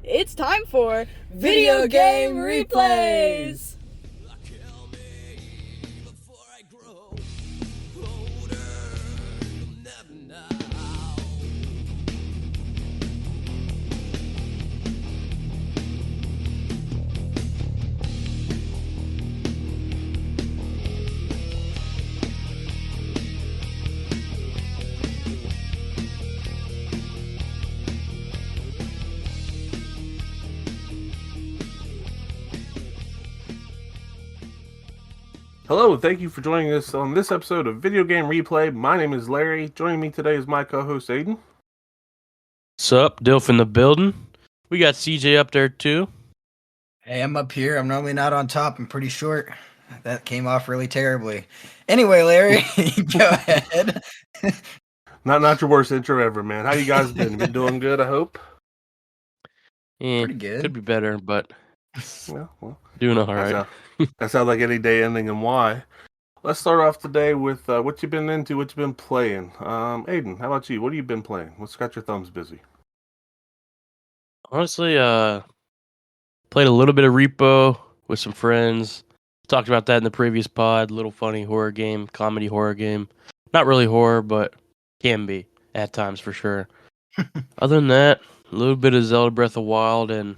It's time for Video Game Replays! Hello, thank you for joining us on this episode of Video Game Replay. My name is Larry. Joining me today is my co-host Aiden. Sup, Dilf in the building. We got CJ up there too. Hey, I'm up here. I'm normally not on top. I'm pretty short. That came off really terribly. Anyway, Larry, go ahead. Not your worst intro ever, man. How you guys been? Been doing good, I hope? Pretty good. Could be better, but Well, doing all right. That sounds like any day ending and why. Let's start off today with what you've been into, what you've been playing. Aiden, how about you? What have you been playing? What's got your thumbs busy? Honestly, played a little bit of Repo with some friends. Talked about that in the previous pod. Little funny horror game, comedy horror game. Not really horror, but can be at times for sure. Other than that, a little bit of Zelda Breath of Wild and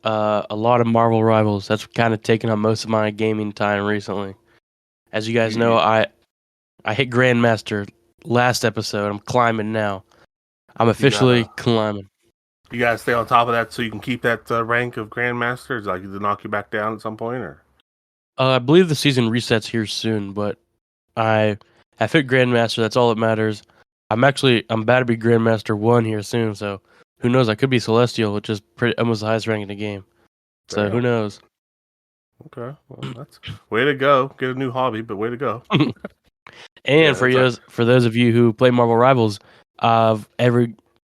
a lot of Marvel Rivals. That's kind of taken up most of my gaming time recently. As you guys know, I hit Grandmaster last episode. I'm climbing now. I'm officially climbing. You guys stay on top of that so you can keep that rank of Grandmaster? Is like to knock you back down at some point, or? I believe the season resets here soon, but I have hit Grandmaster. That's all that matters. I'm about to be Grandmaster 1 here soon, so who knows? I could be Celestial, which is almost the highest rank in the game. So who knows? Okay, well, that's way to go. Get a new hobby, but way to go. And for those of you who play Marvel Rivals, every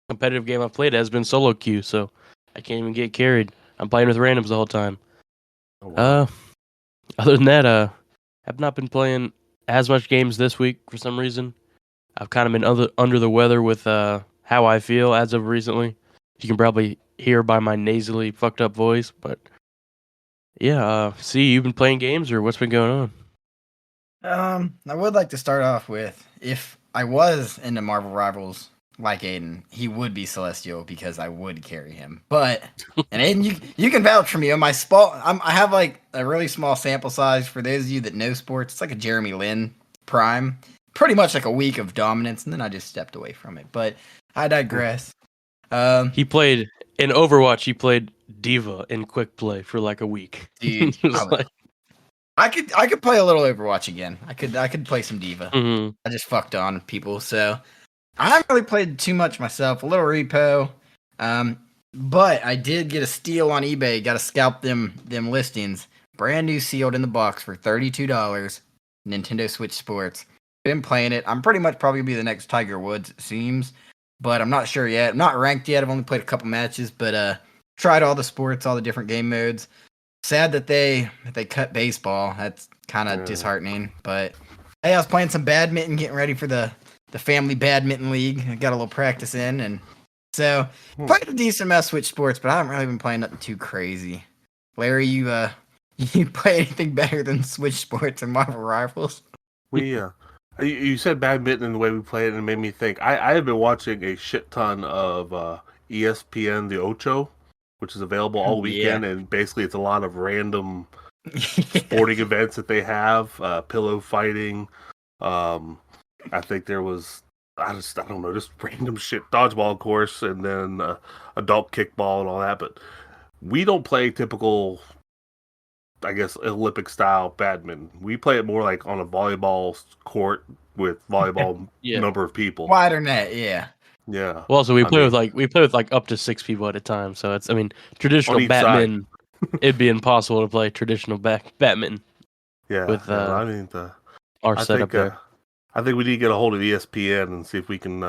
competitive game I've played has been solo queue, so I can't even get carried. I'm playing with randoms the whole time. Oh, wow. Other than that, I've not been playing as much games this week for some reason. I've kind of been under the weather with how I feel as of recently. You can probably hear by my nasally fucked up voice, but yeah. See, you've been playing games, or what's been going on? I would like to start off with, if I was into Marvel Rivals like Aiden, he would be Celestial because I would carry him. But and Aiden, you can vouch for me on my I have like a really small sample size. For those of you that know sports, it's like a Jeremy Lin prime. Pretty much like a week of dominance, and then I just stepped away from it. But I digress. He played in Overwatch. He played Diva in Quick Play for like a week. Dude, I could play a little Overwatch again. I could play some Diva. Mm-hmm. I just fucked on people, so I haven't really played too much myself. A little Repo, but I did get a steal on eBay. Got to scalp them listings. Brand new, sealed in the box for $32. Nintendo Switch Sports. Been playing it. I'm pretty much probably be the next Tiger Woods, it seems, but I'm not sure yet. I'm not ranked yet. I've only played a couple matches, but tried all the sports, all the different game modes. Sad that they cut baseball. That's kind of disheartening. But hey, I was playing some badminton, getting ready for the family badminton league. I got a little practice in, and so played a decent amount of Switch Sports, but I haven't really been playing nothing too crazy. Larry, you play anything better than Switch Sports and Marvel Rivals? You said badminton and the way we play it, and it made me think. I have been watching a shit ton of ESPN The Ocho, which is available all weekend, and basically it's a lot of random sporting events that they have. Pillow fighting. I think there was, I don't know, just random shit. Dodgeball, of course, and then adult kickball and all that. But we don't play typical, I guess, Olympic style badminton. We play it more like on a volleyball court with volleyball number of people. Wider net, yeah. Yeah. Well, so we play with up to 6 people at a time. So it's, traditional badminton. It'd be impossible to play traditional badminton. Yeah. With our I setup there. I think we need to get a hold of ESPN and see if we can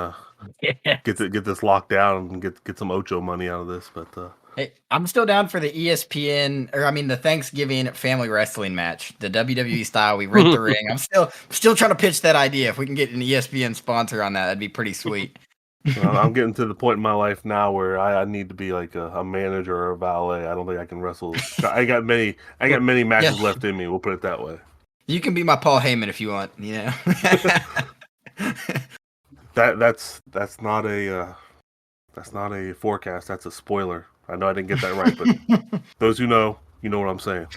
get this locked down and get some Ocho money out of this. But hey, I'm still down for the the Thanksgiving family wrestling match, the WWE style. We rent the ring. I'm still trying to pitch that idea. If we can get an ESPN sponsor on that, that'd be pretty sweet. I'm getting to the point in my life now where I need to be like a manager or a valet. I don't think I can wrestle. I got many matches Yeah. left in me. We'll put it that way. You can be my Paul Heyman if you want. You know. That's not a forecast. That's a spoiler. I know I didn't get that right, but those who know, you know what I'm saying.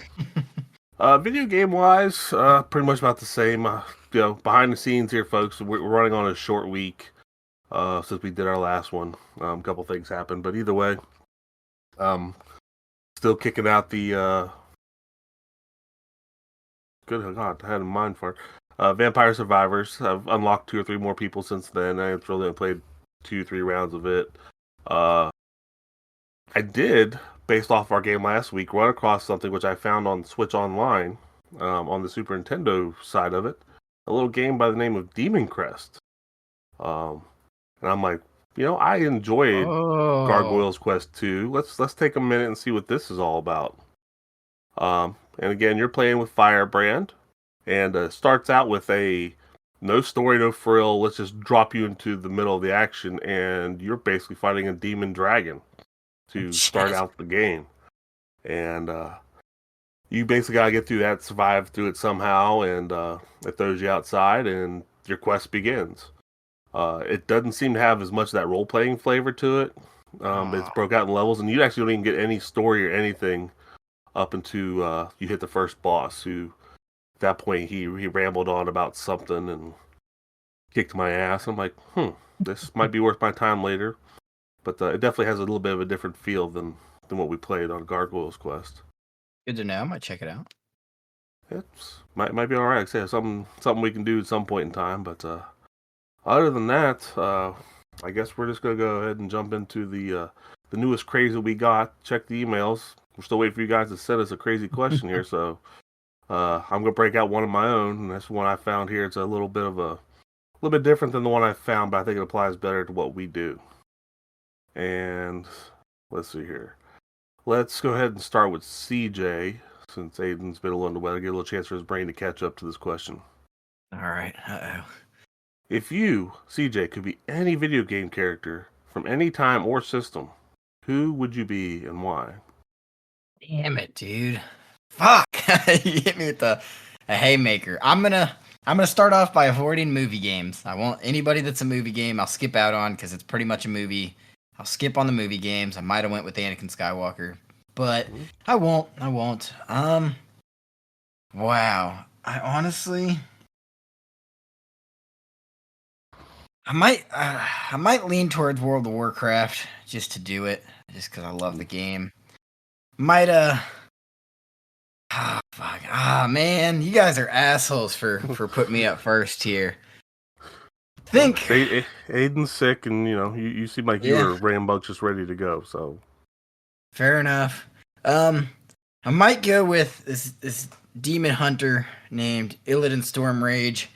Video game wise, pretty much about the same. Behind the scenes here, folks, we're running on a short week since we did our last one. A couple things happened, but either way, still kicking out the good God, I had a mind fart. Vampire Survivors. I've unlocked 2 or 3 more people since then. I've really only played 2 or 3 rounds of it. I did, based off our game last week, run across something which I found on Switch Online, on the Super Nintendo side of it. A little game by the name of Demon Crest. And I'm like, I enjoyed Gargoyle's Quest 2. Let's take a minute and see what this is all about. And again, you're playing with Firebrand, and it starts out with a no story, no frill. Let's just drop you into the middle of the action, and you're basically fighting a demon dragon to start out the game. And you basically gotta get through that, survive through it somehow, and it throws you outside, and your quest begins. It doesn't seem to have as much of that role-playing flavor to it. It's broke out in levels, and you actually don't even get any story or anything up until you hit the first boss, who, at that point, he rambled on about something and kicked my ass. I'm like, this might be worth my time later. But it definitely has a little bit of a different feel than what we played on Gargoyle's Quest. Good to know. I might check it out. It's might be all right. Like I say, something we can do at some point in time. But other than that, I guess we're just gonna go ahead and jump into the newest craze that we got. Check the emails. We're still waiting for you guys to send us a crazy question here. So I'm gonna break out one of my own, and that's one I found here. It's a little bit different than the one I found, but I think it applies better to what we do. And let's see here. Let's go ahead and start with CJ, since Aiden's been a little under the weather. Get a little chance for his brain to catch up to this question. All right. Uh-oh. If you, CJ, could be any video game character from any time or system, who would you be and why? Damn it, dude. Fuck. You hit me with a haymaker. I'm gonna start off by avoiding movie games. I won't anybody that's a movie game. I'll skip out on because it's pretty much a movie. I'll skip on the movie games. I might have went with Anakin Skywalker, but I won't. Wow. I honestly, I might lean towards World of Warcraft just to do it, just because I love the game. Might fuck. Man, you guys are assholes for putting me up first here. Think Aiden's sick, and you seem like you were rambunctious, ready to go. So fair enough. I might go with this demon hunter named Illidan Stormrage.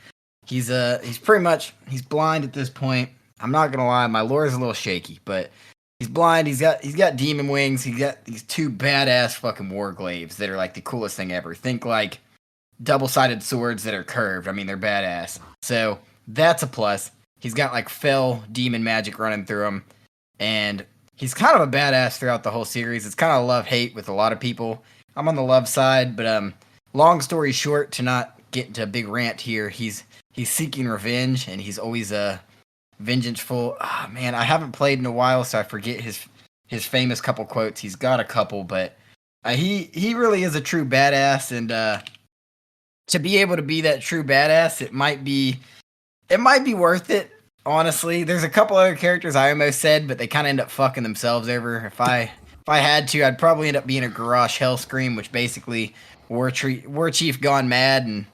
He's he's blind at this point. I'm not gonna lie, my lore is a little shaky, but he's blind. He's got demon wings. He's got these 2 badass fucking warglaives that are like the coolest thing ever. Think like double-sided swords that are curved. I mean, they're badass. So that's a plus. He's got like fell demon magic running through him, and he's kind of a badass throughout the whole series. It's kind of love-hate with a lot of people. I'm on the love side, but long story short, to not get into a big rant here, he's seeking revenge, and he's always vengeful. Man, I haven't played in a while, so I forget his famous couple quotes. He's got a couple, but he really is a true badass, and to be able to be that true badass, it might be worth it. Honestly, there's a couple other characters I almost said, but they kind of end up fucking themselves over. If I had to, I'd probably end up being a Garrosh Hellscream, which basically War Chief gone mad and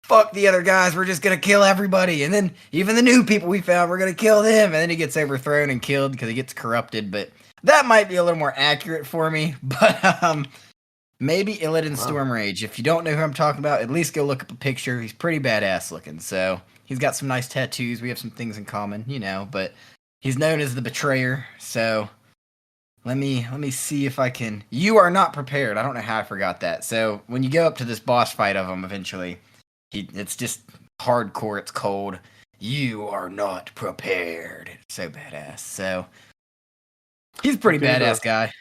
fuck the other guys. We're just gonna kill everybody, and then even the new people we found, we're gonna kill them. And then he gets overthrown and killed because he gets corrupted. But that might be a little more accurate for me. But maybe Illidan Stormrage. If you don't know who I'm talking about, at least go look up a picture. He's pretty badass looking. So he's got some nice tattoos. We have some things in common, but he's known as the Betrayer. So let me see if I can. You are not prepared. I don't know how I forgot that. So when you go up to this boss fight of him eventually, it's just hardcore. It's cold. "You are not prepared." It's so badass. So he's a pretty Dude, badass guy.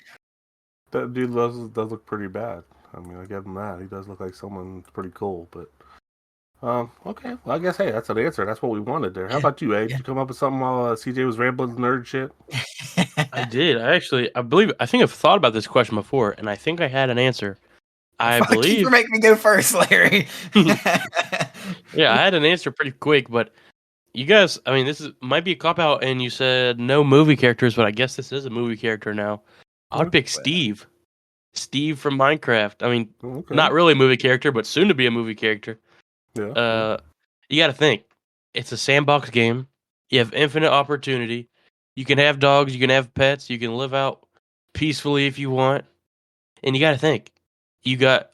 That dude does look pretty bad. I mean, I give him that. He does look like someone pretty cool, but okay. Well, I guess hey, that's an answer. That's what we wanted there. How about you, Abe? Did you come up with something while CJ was rambling nerd shit? I did. I think I've thought about this question before, and I think I had an answer. I Fuck you for believe. making me go first, Larry. Yeah, I had an answer pretty quick, but you guys, I mean, might be a cop out, and you said no movie characters, but I guess this is a movie character now. I would pick Steve. Steve from Minecraft. I mean, Okay. not really a movie character, but soon to be a movie character. Yeah. You got to think. It's a sandbox game. You have infinite opportunity. You can have dogs. You can have pets. You can live out peacefully if you want. And you got to think. You got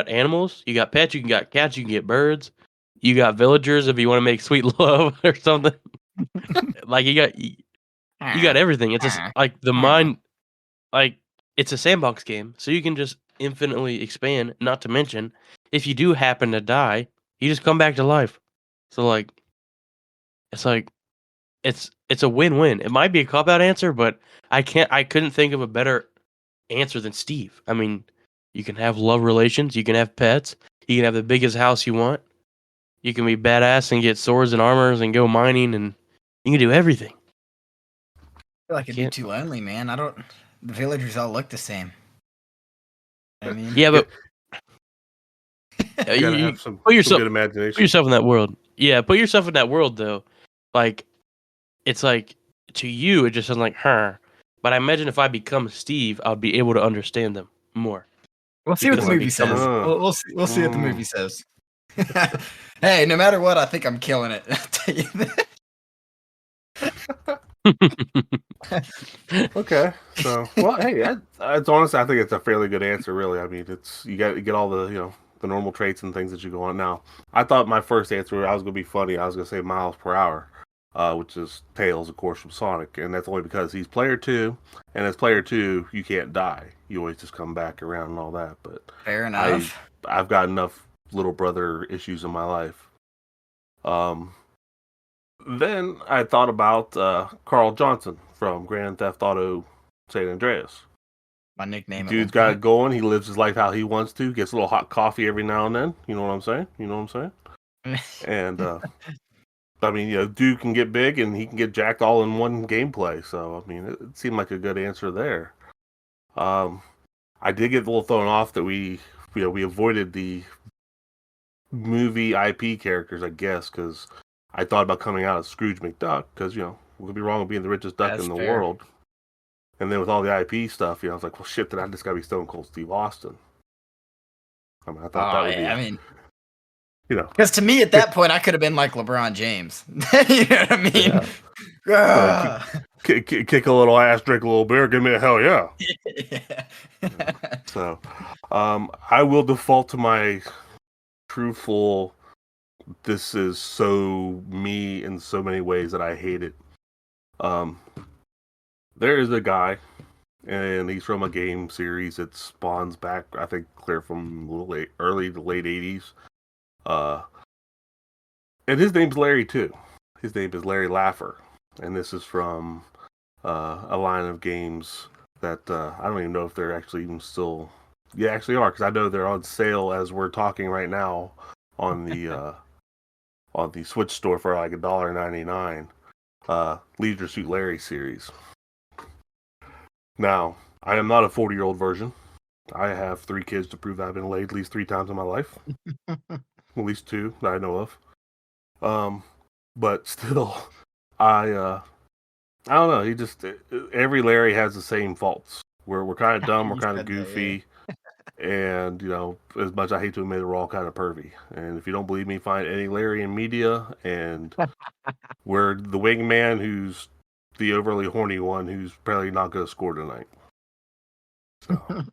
animals. You got pets. You can got cats. You can get birds. You got villagers if you want to make sweet love or something. Like you got everything. It's just like the mind. Like it's a sandbox game, so you can just infinitely expand. Not to mention, if you do happen to die, you just come back to life. So it's like it's a win-win. It might be a cop-out answer, but I couldn't think of a better answer than Steve. I mean, you can have love relations, you can have pets, you can have the biggest house you want, you can be badass and get swords and armors and go mining, and you can do everything. I feel like it'd be too lonely, man. The villagers all look the same. I mean, Yeah, but you gotta have some good imagination. Put yourself in that world. Yeah, put yourself in that world though. Like, it's like to you, it just sounds like her. But I imagine if I become Steve, I'll be able to understand them more. We'll see what the movie says. We'll see what the movie says. Hey, no matter what, I think I'm killing it. I'll tell you that. Okay, so well, hey, it's honestly, I think it's a fairly good answer. Really, I mean, it's you get all the the normal traits and things that you go on. Now, I thought my first answer I was gonna be funny. I was gonna say miles per hour, which is Tails, of course, from Sonic, and that's only because he's player 2, and as player 2, you can't die. You always just come back around and all that. But fair enough. I've got enough little brother issues in my life. Then I thought about Carl Johnson from Grand Theft Auto San Andreas. My nickname. Dude's got it going. He lives his life how he wants to. Gets a little hot coffee every now and then. You know what I'm saying? And I mean, dude can get big and he can get jacked all in one gameplay. So I mean, it seemed like a good answer there. I did get a little thrown off that we avoided the movie IP characters, I guess, because I thought about coming out as Scrooge McDuck because we could be wrong with being the richest duck in the world. And then with all the IP stuff, I was like, well, shit, then I just got to be Stone Cold Steve Austin. I mean, I thought that would be. I mean, because to me at that point, I could have been like LeBron James. You know what I mean? Kick a little ass, drink a little beer, give me a hell yeah. So, I will default to my truthful. This is so me in so many ways that I hate it. There is a guy, and he's from a game series that spawns back, I think, clear from early to late 80s. And his name's Larry, too. His name is Larry Laffer. And this is from a line of games that I don't even know if they're actually even still... Yeah, actually are, because I know they're on sale as we're talking right now on the Switch store for like $1.99. Leisure Suit Larry series. Now, I am not a 40-year-old version. I have 3 kids to prove that I've been laid at least 3 times in my life. At least 2 that I know of. But still, I don't know. He just every Larry has the same faults. We're kind of dumb. We're kind of goofy. And, as much as I hate to admit it, we're all kind of pervy. And if you don't believe me, find any Larry in media. And we're the wingman who's the overly horny one who's probably not going to score tonight. So,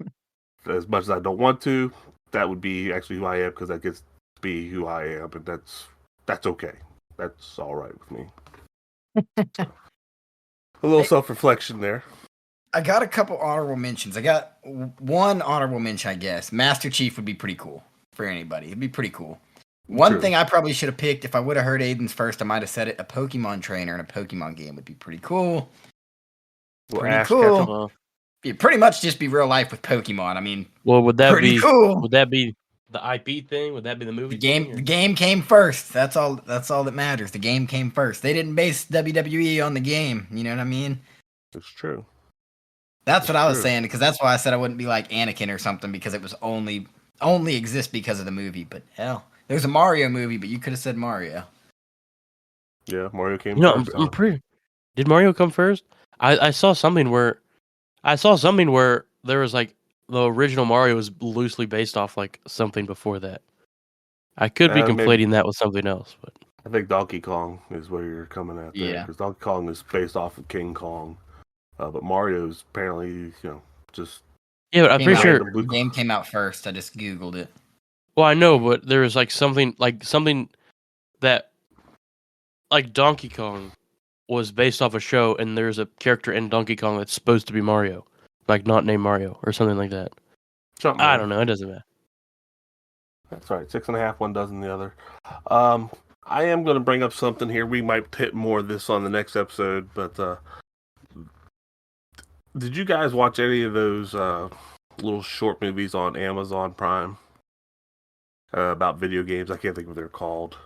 as much as I don't want to, that would be actually who I am because that gets to be who I am. But that's okay. That's all right with me. So, a little self-reflection there. I got a couple honorable mentions. I got one honorable mention, I guess. Master Chief would be pretty cool for anybody. It'd be pretty cool. One True. thing I probably should have picked if I would have heard Aiden's first, I might have said it. A Pokemon trainer in a Pokemon game would be pretty cool. Well, Pretty Ash cool. Ketchum. Well, It'd pretty much just be real life with Pokemon. I mean, would that pretty be cool. Would that be the IP thing? Would that be the movie? The game came first. That's all that matters. The game came first. They didn't base WWE on the game. You know what I mean? It's true. That's what I was saying, because that's why I said I wouldn't be like Anakin or something, because it was only exist because of the movie. But hell, there's a Mario movie, but you could have said Mario. Yeah, Mario came No, first. I'm pretty. Did Mario come first? I saw something where there was like the original Mario was loosely based off like something before that. I could be conflating that with something else, but I think Donkey Kong is where you're coming at there, because Donkey Kong is based off of King Kong, but Mario's apparently just but I'm pretty sure the game came out first. I just googled it. Well, I know, but there was like something that like Donkey Kong was based off a show, and there's a character in Donkey Kong that's supposed to be Mario, like not named Mario or something like that. I don't know. It doesn't matter. That's right. 6.5, 1 dozen the other. I am going to bring up something here. We might hit more of this on the next episode, but did you guys watch any of those little short movies on Amazon Prime about video games? I can't think of what they're called.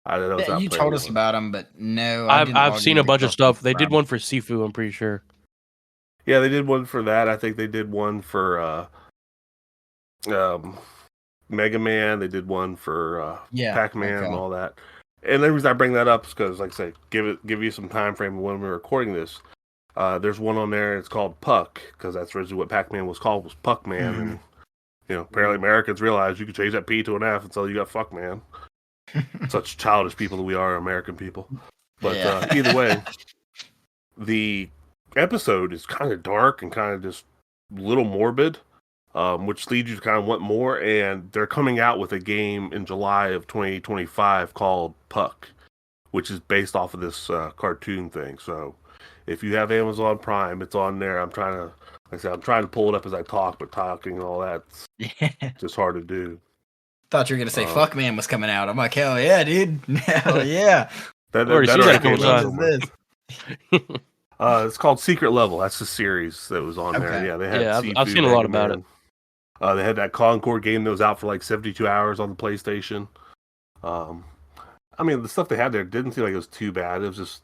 I don't know. You told us about them, but no, I've seen a bunch of stuff. They did one for Sifu, I'm pretty sure. Yeah, they did one for that. I think they did one for Mega Man. They did one for Pac-Man and all that. And the reason I bring that up is because, like I say, give you some time frame when we're recording this. There's one on there. It's called Puck, because that's originally what Pac-Man was called, was Puck-Man. Mm-hmm. And apparently Americans realized you could change that P to an F until you got Fuck-Man. Such childish people that we are, American people. But either way, the episode is kind of dark and kind of just a little morbid, which leads you to kind of want more. And they're coming out with a game in July of 2025 called Puck, which is based off of this cartoon thing. So if you have Amazon Prime, it's on there. I'm trying to pull it up as I talk, but talking and all that's just hard to do. Thought you were gonna say "Fuck Man" was coming out. I'm like, hell yeah, dude, hell yeah. that it's called Secret Level. That's the series that was on there. Yeah, they had. I've seen a lot about it. They had that Concord game that was out for like 72 hours on the PlayStation. I mean, the stuff they had there didn't seem like it was too bad. It was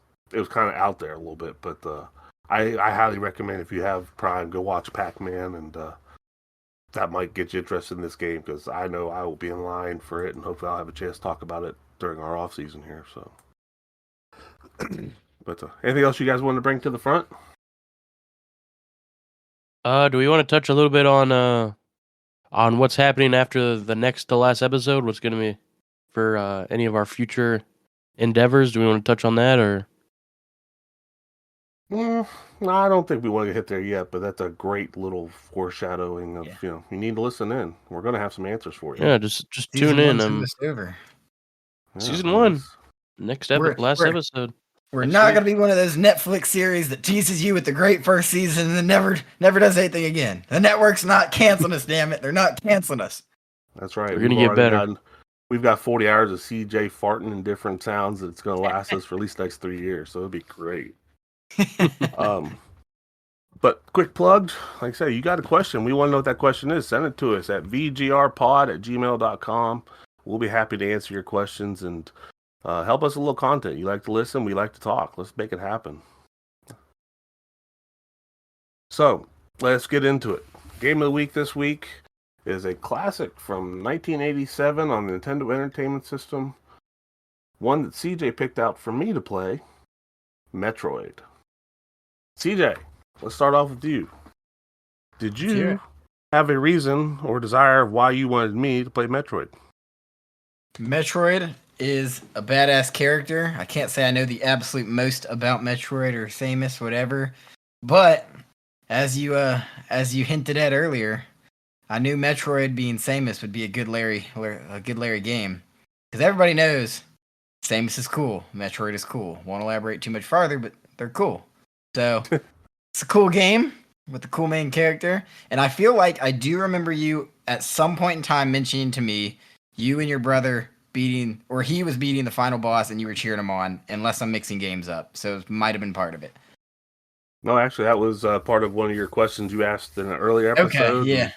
kind of out there a little bit, but I highly recommend, if you have Prime, go watch Pac-Man, and that might get you interested in this game, because I know I will be in line for it, and hopefully I'll have a chance to talk about it during our off season here. So, but anything else you guys want to bring to the front? Do we want to touch a little bit on what's happening after the next to last episode? What's going to be for any of our future endeavors? Do we want to touch on that, or? No, I don't think we want to hit there yet, but that's a great little foreshadowing of, you need to listen in. We're going to have some answers for you. Yeah, just tune in. Season 1, last episode. We're not going to be one of those Netflix series that teases you with the great first season and then never does anything again. The network's not canceling us, damn it. They're not canceling us. That's right. We're going to get better. We've got 40 hours of CJ farting in different sounds that's going to last us for at least the next 3 years, so it'll be great. But quick plug, like I say, you got a question, we want to know what that question is, send it to us at vgrpod@gmail.com. We'll be happy to answer your questions and help us a little content. You like to listen, we like to talk. Let's make it happen. So let's get into it. Game of the week this week is a classic from 1987 on the Nintendo Entertainment System, one that CJ picked out for me to play, Metroid. CJ, let's start off with you. Did you have a reason or desire why you wanted me to play Metroid? Metroid is a badass character. I can't say I know the absolute most about Metroid or Samus, whatever, but as you hinted at earlier, I knew Metroid being Samus would be a good Larry game, because everybody knows Samus is cool, Metroid is cool. Won't elaborate too much farther, but they're cool. So it's a cool game with a cool main character, and I feel like I do remember you at some point in time mentioning to me you and your brother beating, or he was beating the final boss, and you were cheering him on. Unless I'm mixing games up, so it might have been part of it. No, actually, that was part of one of your questions you asked in an earlier Okay, episode. yeah.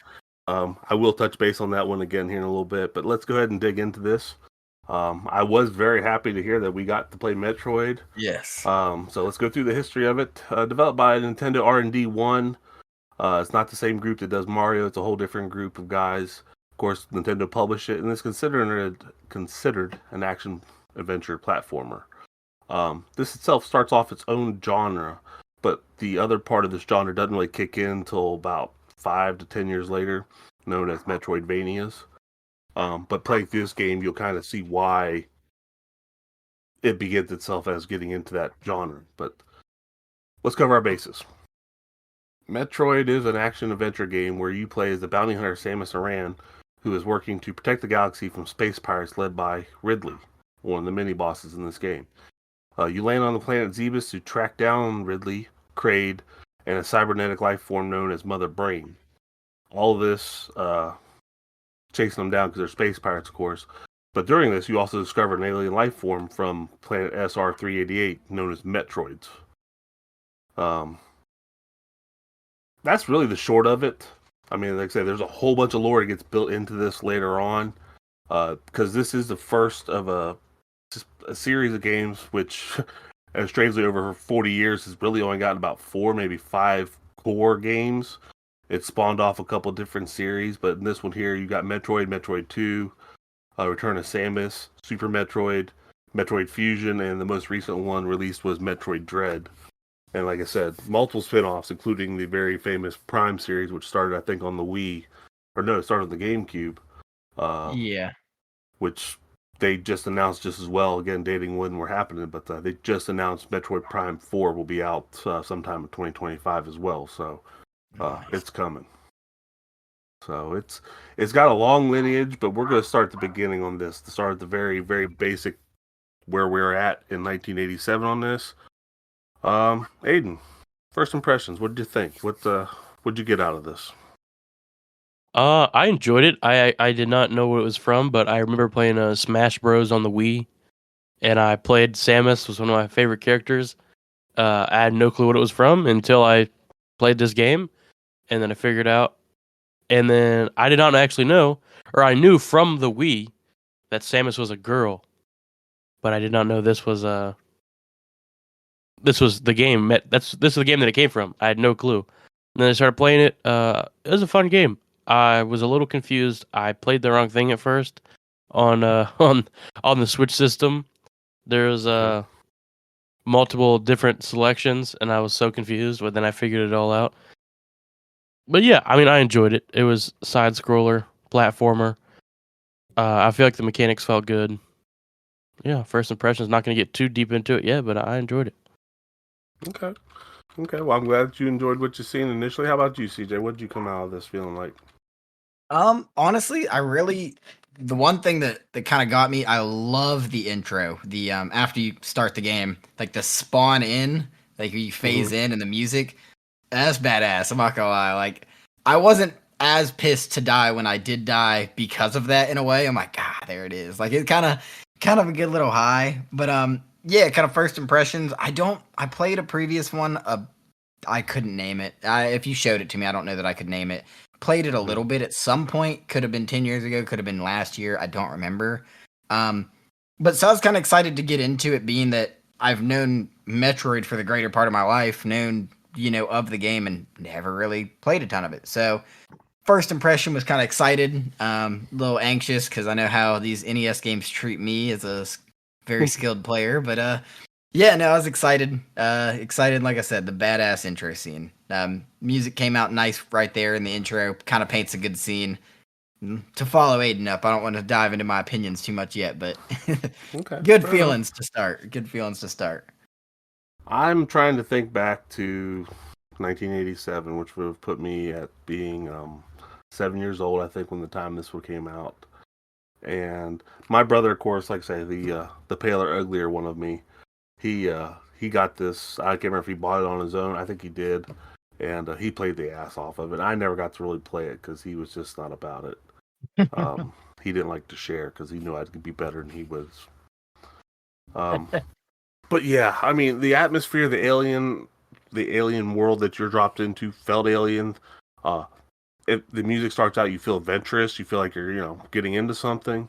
I will touch base on that one again here in a little bit, but let's go ahead and dig into this. I was very happy to hear that we got to play Metroid. Yes. So let's go through the history of it. Developed by Nintendo R&D 1. It's not the same group that does Mario. It's a whole different group of guys. Of course, Nintendo published it, and it's considered an action adventure platformer. This itself starts off its own genre, but the other part of this genre doesn't really kick in until about 5 to 10 years later, known as Metroidvanias. But playing through this game, you'll kind of see why it begins itself as getting into that genre. But let's cover our bases. Metroid is an action-adventure game where you play as the bounty hunter Samus Aran, who is working to protect the galaxy from space pirates led by Ridley, one of the mini-bosses in this game. You land on the planet Zebus to track down Ridley, Kraid, and a cybernetic life form known as Mother Brain. All of this chasing them down because they're space pirates, of course. But during this, you also discover an alien life form from planet SR-388 known as Metroids. That's really the short of it. I mean, like I said, there's a whole bunch of lore that gets built into this later on, because this is the first of a series of games which, strangely, over 40 years has really only gotten about 4, maybe 5 core games. It spawned off a couple different series, but in this one here, you got Metroid, Metroid 2, Return of Samus, Super Metroid, Metroid Fusion, and the most recent one released was Metroid Dread. And like I said, multiple spin-offs, including the very famous Prime series, which started, I think, on the Wii. Or no, it started on the GameCube. Yeah. Which they just announced just as well, again, dating when we're happening, but they just announced Metroid Prime 4 will be out sometime in 2025 as well. So Nice. it's coming. So it's got a long lineage, but we're going to start at the beginning on this. To start at the very, very basic where we're at in 1987 on this. Aiden, first impressions. What did you think? What'd you get out of this? I enjoyed it. I did not know what it was from, but I remember playing Smash Bros on the Wii, and I played Samus, was one of my favorite characters. I had no clue what it was from until I played this game, and then I figured out. And then I did not actually know, or I knew from the Wii that Samus was a girl, but I did not know this was the game. This is the game that it came from. I had no clue. And then I started playing it. It was a fun game. I was a little confused. I played the wrong thing at first on on the Switch system. There's multiple different selections, and I was so confused. But then I figured it all out. But yeah, I mean, I enjoyed it. It was side scroller platformer. I feel like the mechanics felt good. Yeah, first impressions. Not going to get too deep into it yet, but I enjoyed it. Okay. Well, I'm glad that you enjoyed what you seen initially. How about you, CJ? What did you come out of this feeling like? Honestly, the one thing that kind of got me, I love the intro. The after you start the game, like the spawn in, like you phase in and the music, that's badass. I'm not gonna lie. Like I wasn't as pissed to die when I did die because of that in a way. I'm like, there it is. Like it's kind of a good little high. But yeah, kind of first impressions. I played a previous one. I couldn't name it. If you showed it to me, I don't know that I could name it. Played it a little bit at some point. Could have been 10 years ago. Could have been last year. I don't remember. But so I was kind of excited to get into it, being that I've known Metroid for the greater part of my life, known, of the game, and never really played a ton of it. So first impression was kind of excited, a little anxious because I know how these NES games treat me as a very skilled player. But yeah, no, I was excited. Excited, like I said, the badass intro scene. Music came out nice right there in the intro. Kind of paints a good scene. To follow Aiden up, I don't want to dive into my opinions too much yet, but Okay, good feelings to start. Good feelings to start. I'm trying to think back to 1987, which would have put me at being 7 years old, I think, when the time this one came out. And my brother, of course, like I say, the paler, uglier one of me, he got this. I can't remember if he bought it on his own. I think he did, and he played the ass off of it. I never got to really play it because he was just not about it. he didn't like to share because he knew I'd be better than he was. But yeah, I mean, the atmosphere, the alien world that you're dropped into felt alien. The music starts out, you feel adventurous, you feel like you're getting into something.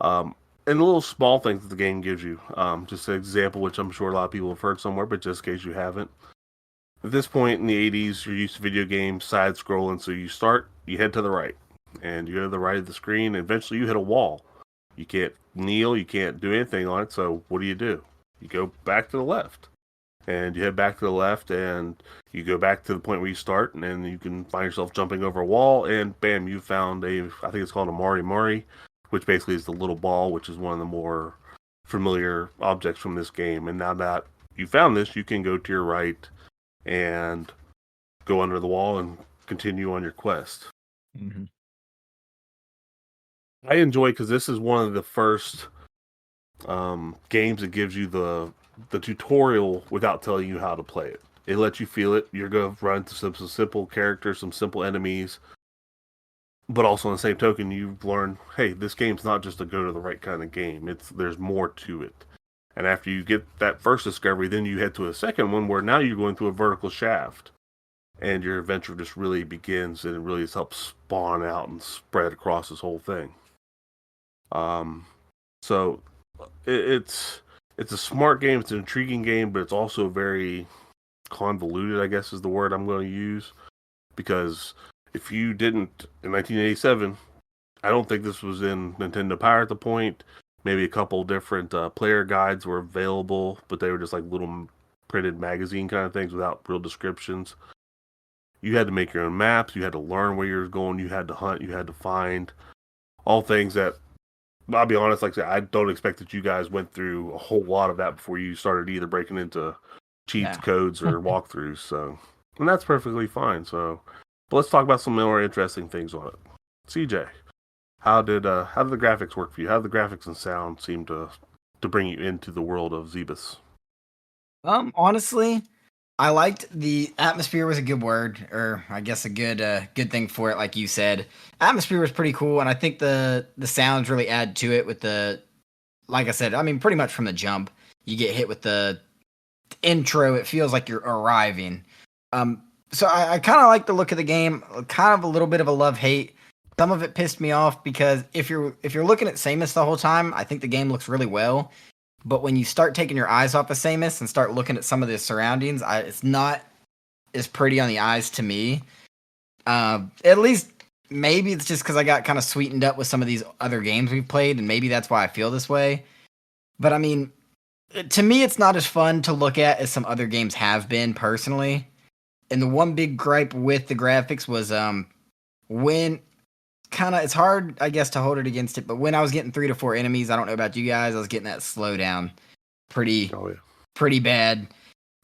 And the little small things that the game gives you. Just an example, which I'm sure a lot of people have heard somewhere, but just in case you haven't. At this point in the 80s, you're used to video games, side scrolling, so you head to the right. And you go to the right of the screen, and eventually you hit a wall. You can't kneel, you can't do anything on it, so what do? You go back to the left. And you head back to the left, and you go back to the point where you start, and then you can find yourself jumping over a wall, and bam, you found I think it's called a Mari Mari, which basically is the little ball, which is one of the more familiar objects from this game. And now that you found this, you can go to your right and go under the wall and continue on your quest. Mm-hmm. I enjoy because this is one of the first games that gives you the tutorial without telling you how to play it. It lets you feel it. You're going to run into some simple characters, some simple enemies, but also on the same token, you've learned, hey, this game's not just a go to the right kind of game. There's more to it. And after you get that first discovery, then you head to a second one where now you're going through a vertical shaft. And your adventure just really begins, and it really just helps spawn out and spread across this whole thing. So it's a smart game, it's an intriguing game, but it's also very convoluted, I guess is the word I'm going to use. Because if you didn't, in 1987, I don't think this was in Nintendo Power at the point. Maybe a couple different player guides were available, but they were just like little printed magazine kind of things without real descriptions. You had to make your own maps, you had to learn where you were going, you had to hunt, you had to find. All things that, I'll be honest, like I said, I don't expect that you guys went through a whole lot of that before you started either breaking into cheats, codes, or walkthroughs. So, and that's perfectly fine. So, but let's talk about some more interesting things on it. CJ, how did the graphics work for you? How did the graphics and sound seem to bring you into the world of Zebus? Honestly, I liked the atmosphere was a good word, or I guess a good thing for it, like you said. Atmosphere was pretty cool, and I think the sounds really add to it with like I said, I mean, pretty much from the jump, you get hit with the intro, it feels like you're arriving. So I kind of like the look of the game, kind of a little bit of a love-hate. Some of it pissed me off because if you're looking at Samus the whole time, I think the game looks really well. But when you start taking your eyes off of Samus and start looking at some of the surroundings, it's not as pretty on the eyes to me. At least maybe it's just because I got kind of sweetened up with some of these other games we've played, and maybe that's why I feel this way. But I mean, to me, it's not as fun to look at as some other games have been, personally. And the one big gripe with the graphics was when it's hard, I guess, to hold it against it, but when I was getting 3 to 4 enemies, I don't know about you guys, I was getting that slowdown pretty bad.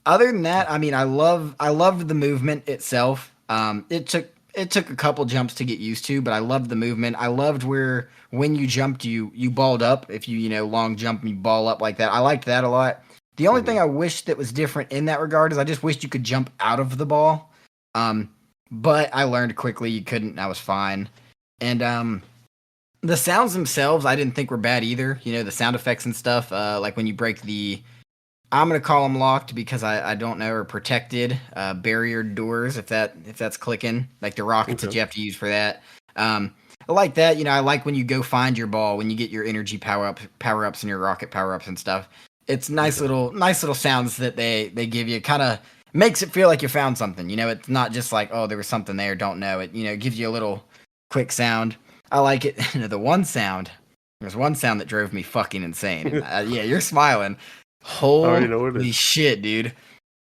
Other than that, I mean, I loved the movement itself. It took a couple jumps to get used to, but I loved the movement. I loved where when you jumped, you balled up. If you long jump and you ball up like that, I liked that a lot. The only thing I wish that was different in that regard is I just wished you could jump out of the ball. But I learned quickly you couldn't, and I was fine. And the sounds themselves, I didn't think were bad either. The sound effects and stuff, like when you break I'm gonna call them locked because I don't know, or protected barrier doors, if that's clicking, like the rockets that you have to use for that. I like that. I like when you go find your ball, when you get your energy power ups and your rocket power ups and stuff. It's nice little sounds that they give you. Kind of makes it feel like you found something. It's not just like, oh, there was something there, don't know it. It gives you a little quick sound. I like it. There's one sound that drove me fucking insane. Yeah, you're smiling. Holy shit, dude.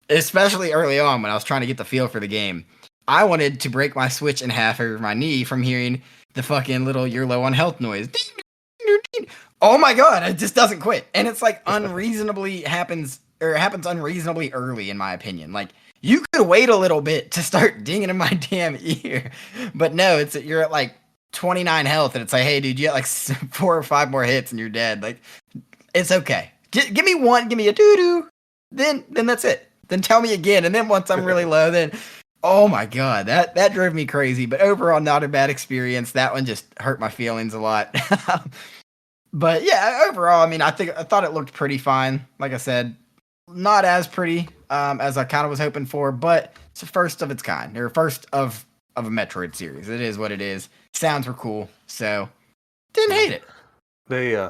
Especially early on when I was trying to get the feel for the game. I wanted to break my Switch in half over my knee from hearing the fucking little you're low on health noise. Oh my god, it just doesn't quit. And it's like happens unreasonably early in my opinion. Like, you could wait a little bit to start dinging in my damn ear. But no, you're at like 29 health and it's like, hey dude, you got like 4 or 5 more hits and you're dead. Like, it's okay. Give me one, give me a doo-doo. Then that's it. Then tell me again. And then once I'm really low, then Oh my god, that drove me crazy. But overall, not a bad experience. That one just hurt my feelings a lot. But yeah, overall, I mean, I thought it looked pretty fine. Like I said, not as pretty as I kind of was hoping for, but it's the first of its kind, or first of a Metroid series. It is what it is. Sounds were cool, so didn't hate it. They,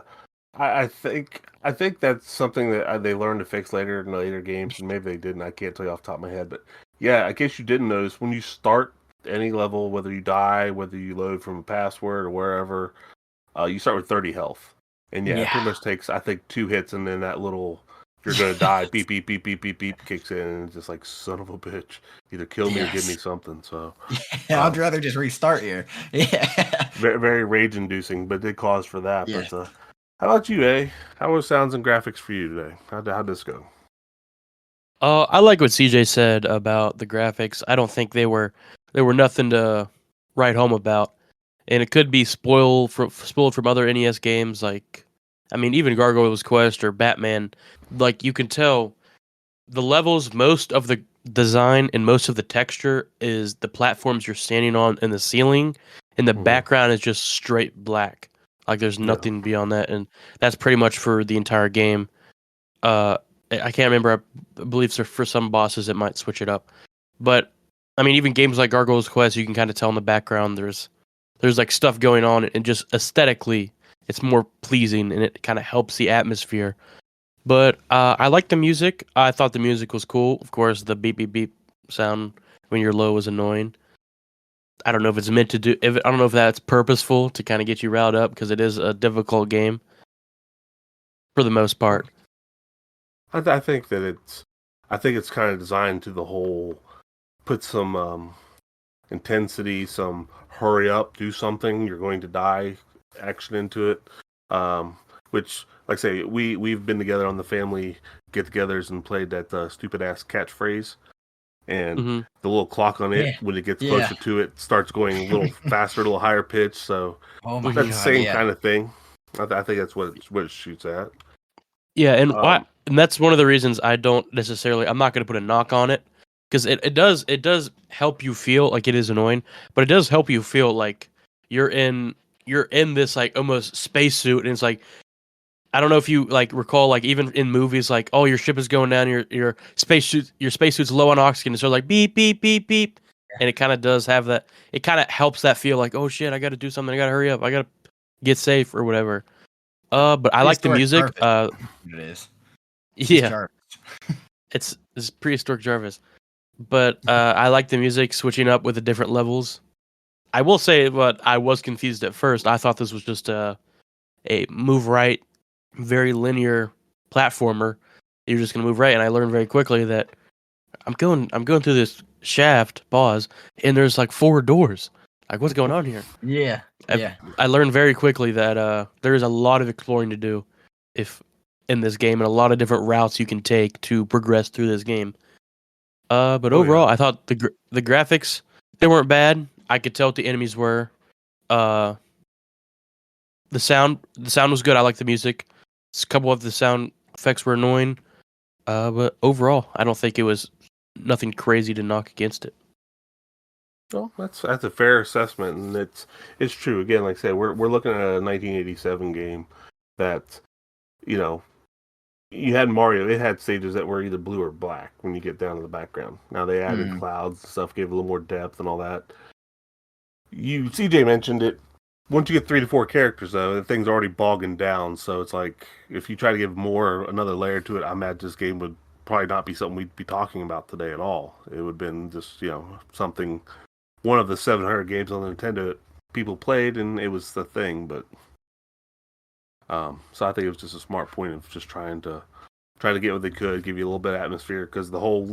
I think that's something that they learned to fix later in later games, and maybe they didn't. I can't tell you off the top of my head, but yeah, I guess you didn't notice when you start any level, whether you die, whether you load from a password or wherever, you start with 30 health, and yeah, it pretty much takes I think 2 hits, and then that little you're gonna die beep beep beep beep beep beep kicks in, and it's just like son of a bitch, either kill me or give me something. So yeah, I'd rather just restart here. Yeah, very, very rage inducing, but did cause for that. yeah. But how about you, A? How was sounds and graphics for you today? How'd this go? I like what CJ said about the graphics. I don't think they were nothing to write home about, and it could be spoiled from other NES games. Like, I mean, even Gargoyle's Quest or Batman. Like, you can tell the levels, most of the design and most of the texture is the platforms you're standing on and the ceiling, and the background is just straight black. Like, there's nothing beyond that, and that's pretty much for the entire game. I can't remember. I believe for some bosses it might switch it up, but I mean, even games like Gargoyle's Quest, you can kind of tell in the background there's like stuff going on, and just aesthetically, it's more pleasing, and it kind of helps the atmosphere. But I like the music. I thought the music was cool. Of course, the beep beep beep sound when you're low is annoying. I don't know if it's meant to do. I don't know if that's purposeful to kind of get you riled up because it is a difficult game for the most part. I think that I think it's kind of designed to the whole put some intensity, some hurry up, do something, you're going to die action into it. Which, like I say, we've been together on the family get-togethers and played that stupid ass catchphrase, and the little clock on it when it gets closer to it starts going a little faster, a little higher pitch. So that's the same kind of thing. I think that's what it shoots at. Yeah, and and that's one of the reasons I don't necessarily. I'm not going to put a knock on it because it does help you feel like it is annoying, but it does help you feel like you're in this like almost spacesuit, and it's like I don't know if you like recall like even in movies like oh your ship is going down, your spacesuit's low on oxygen, and so like beep beep beep beep, and it kind of does have that. It kind of helps that feel like oh shit I got to do something, I got to hurry up, I got to get safe or whatever. But I like the music. It is. Yeah, it's prehistoric Jarvis. But I like the music switching up with the different levels. I will say, but I was confused at first. I thought this was just a move right, very linear platformer. You're just gonna move right, and I learned very quickly that I'm going through this shaft, pause, and there's like 4 doors. Like what's going on here? Yeah. I learned very quickly that there is a lot of exploring to do if in this game and a lot of different routes you can take to progress through this game. But overall, I thought the graphics they weren't bad. I could tell what the enemies were. The sound was good. I liked the music. A couple of the sound effects were annoying. But overall, I don't think it was nothing crazy to knock against it. Well, that's a fair assessment, and it's true. Again, like I said, we're looking at a 1987 game that, you know, you had Mario. It had stages that were either blue or black when you get down to the background. Now they added clouds and stuff, gave a little more depth and all that. CJ mentioned it. Once you get 3 to 4 characters, though, the thing's already bogging down. So it's like if you try to give another layer to it, I imagine this game would probably not be something we'd be talking about today at all. It would have been just something. One of the 700 games on the Nintendo that people played, and it was the thing. But so I think it was just a smart point of just trying to get what they could, give you a little bit of atmosphere, because the whole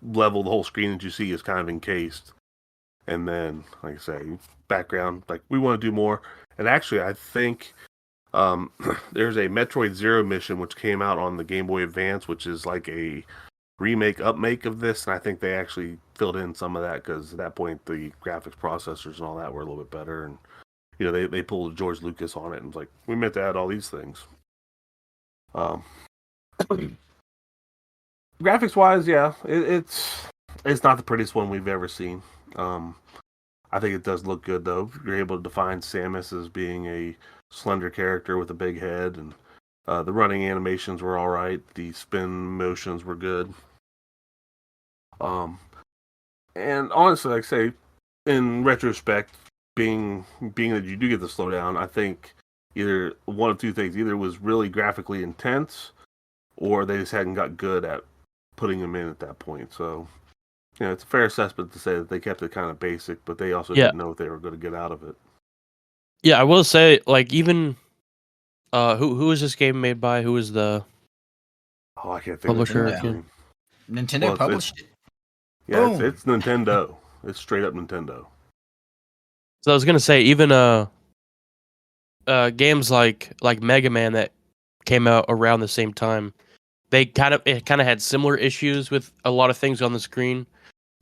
level, the whole screen that you see is kind of encased. And then, like I say, background, like we want to do more. And actually, I think there's a Metroid Zero mission which came out on the Game Boy Advance, which is like a upmake of this, and I think they actually filled in some of that because at that point the graphics processors and all that were a little bit better, and they pulled George Lucas on it and was like, we meant to add all these things. Graphics wise, yeah, it's It's not the prettiest one we've ever seen. I think it does look good though. You're able to define Samus as being a slender character with a big head, and the running animations were all right. The spin motions were good. Um, and honestly, like I say, in retrospect, being that you do get the slowdown, I think either one of two things: either it was really graphically intense, or they just hadn't got good at putting them in at that point. So, it's a fair assessment to say that they kept it kind of basic, but they also Yeah. didn't know what they were going to get out of it. Yeah, I will say, like, even who is this game made by? Who is the Oh, I can't think publisher? of the Again? Nintendo Well, published it. Yeah, Boom. it's Nintendo. It's straight up Nintendo. So I was gonna say, even games like Mega Man that came out around the same time, it kind of had similar issues with a lot of things on the screen.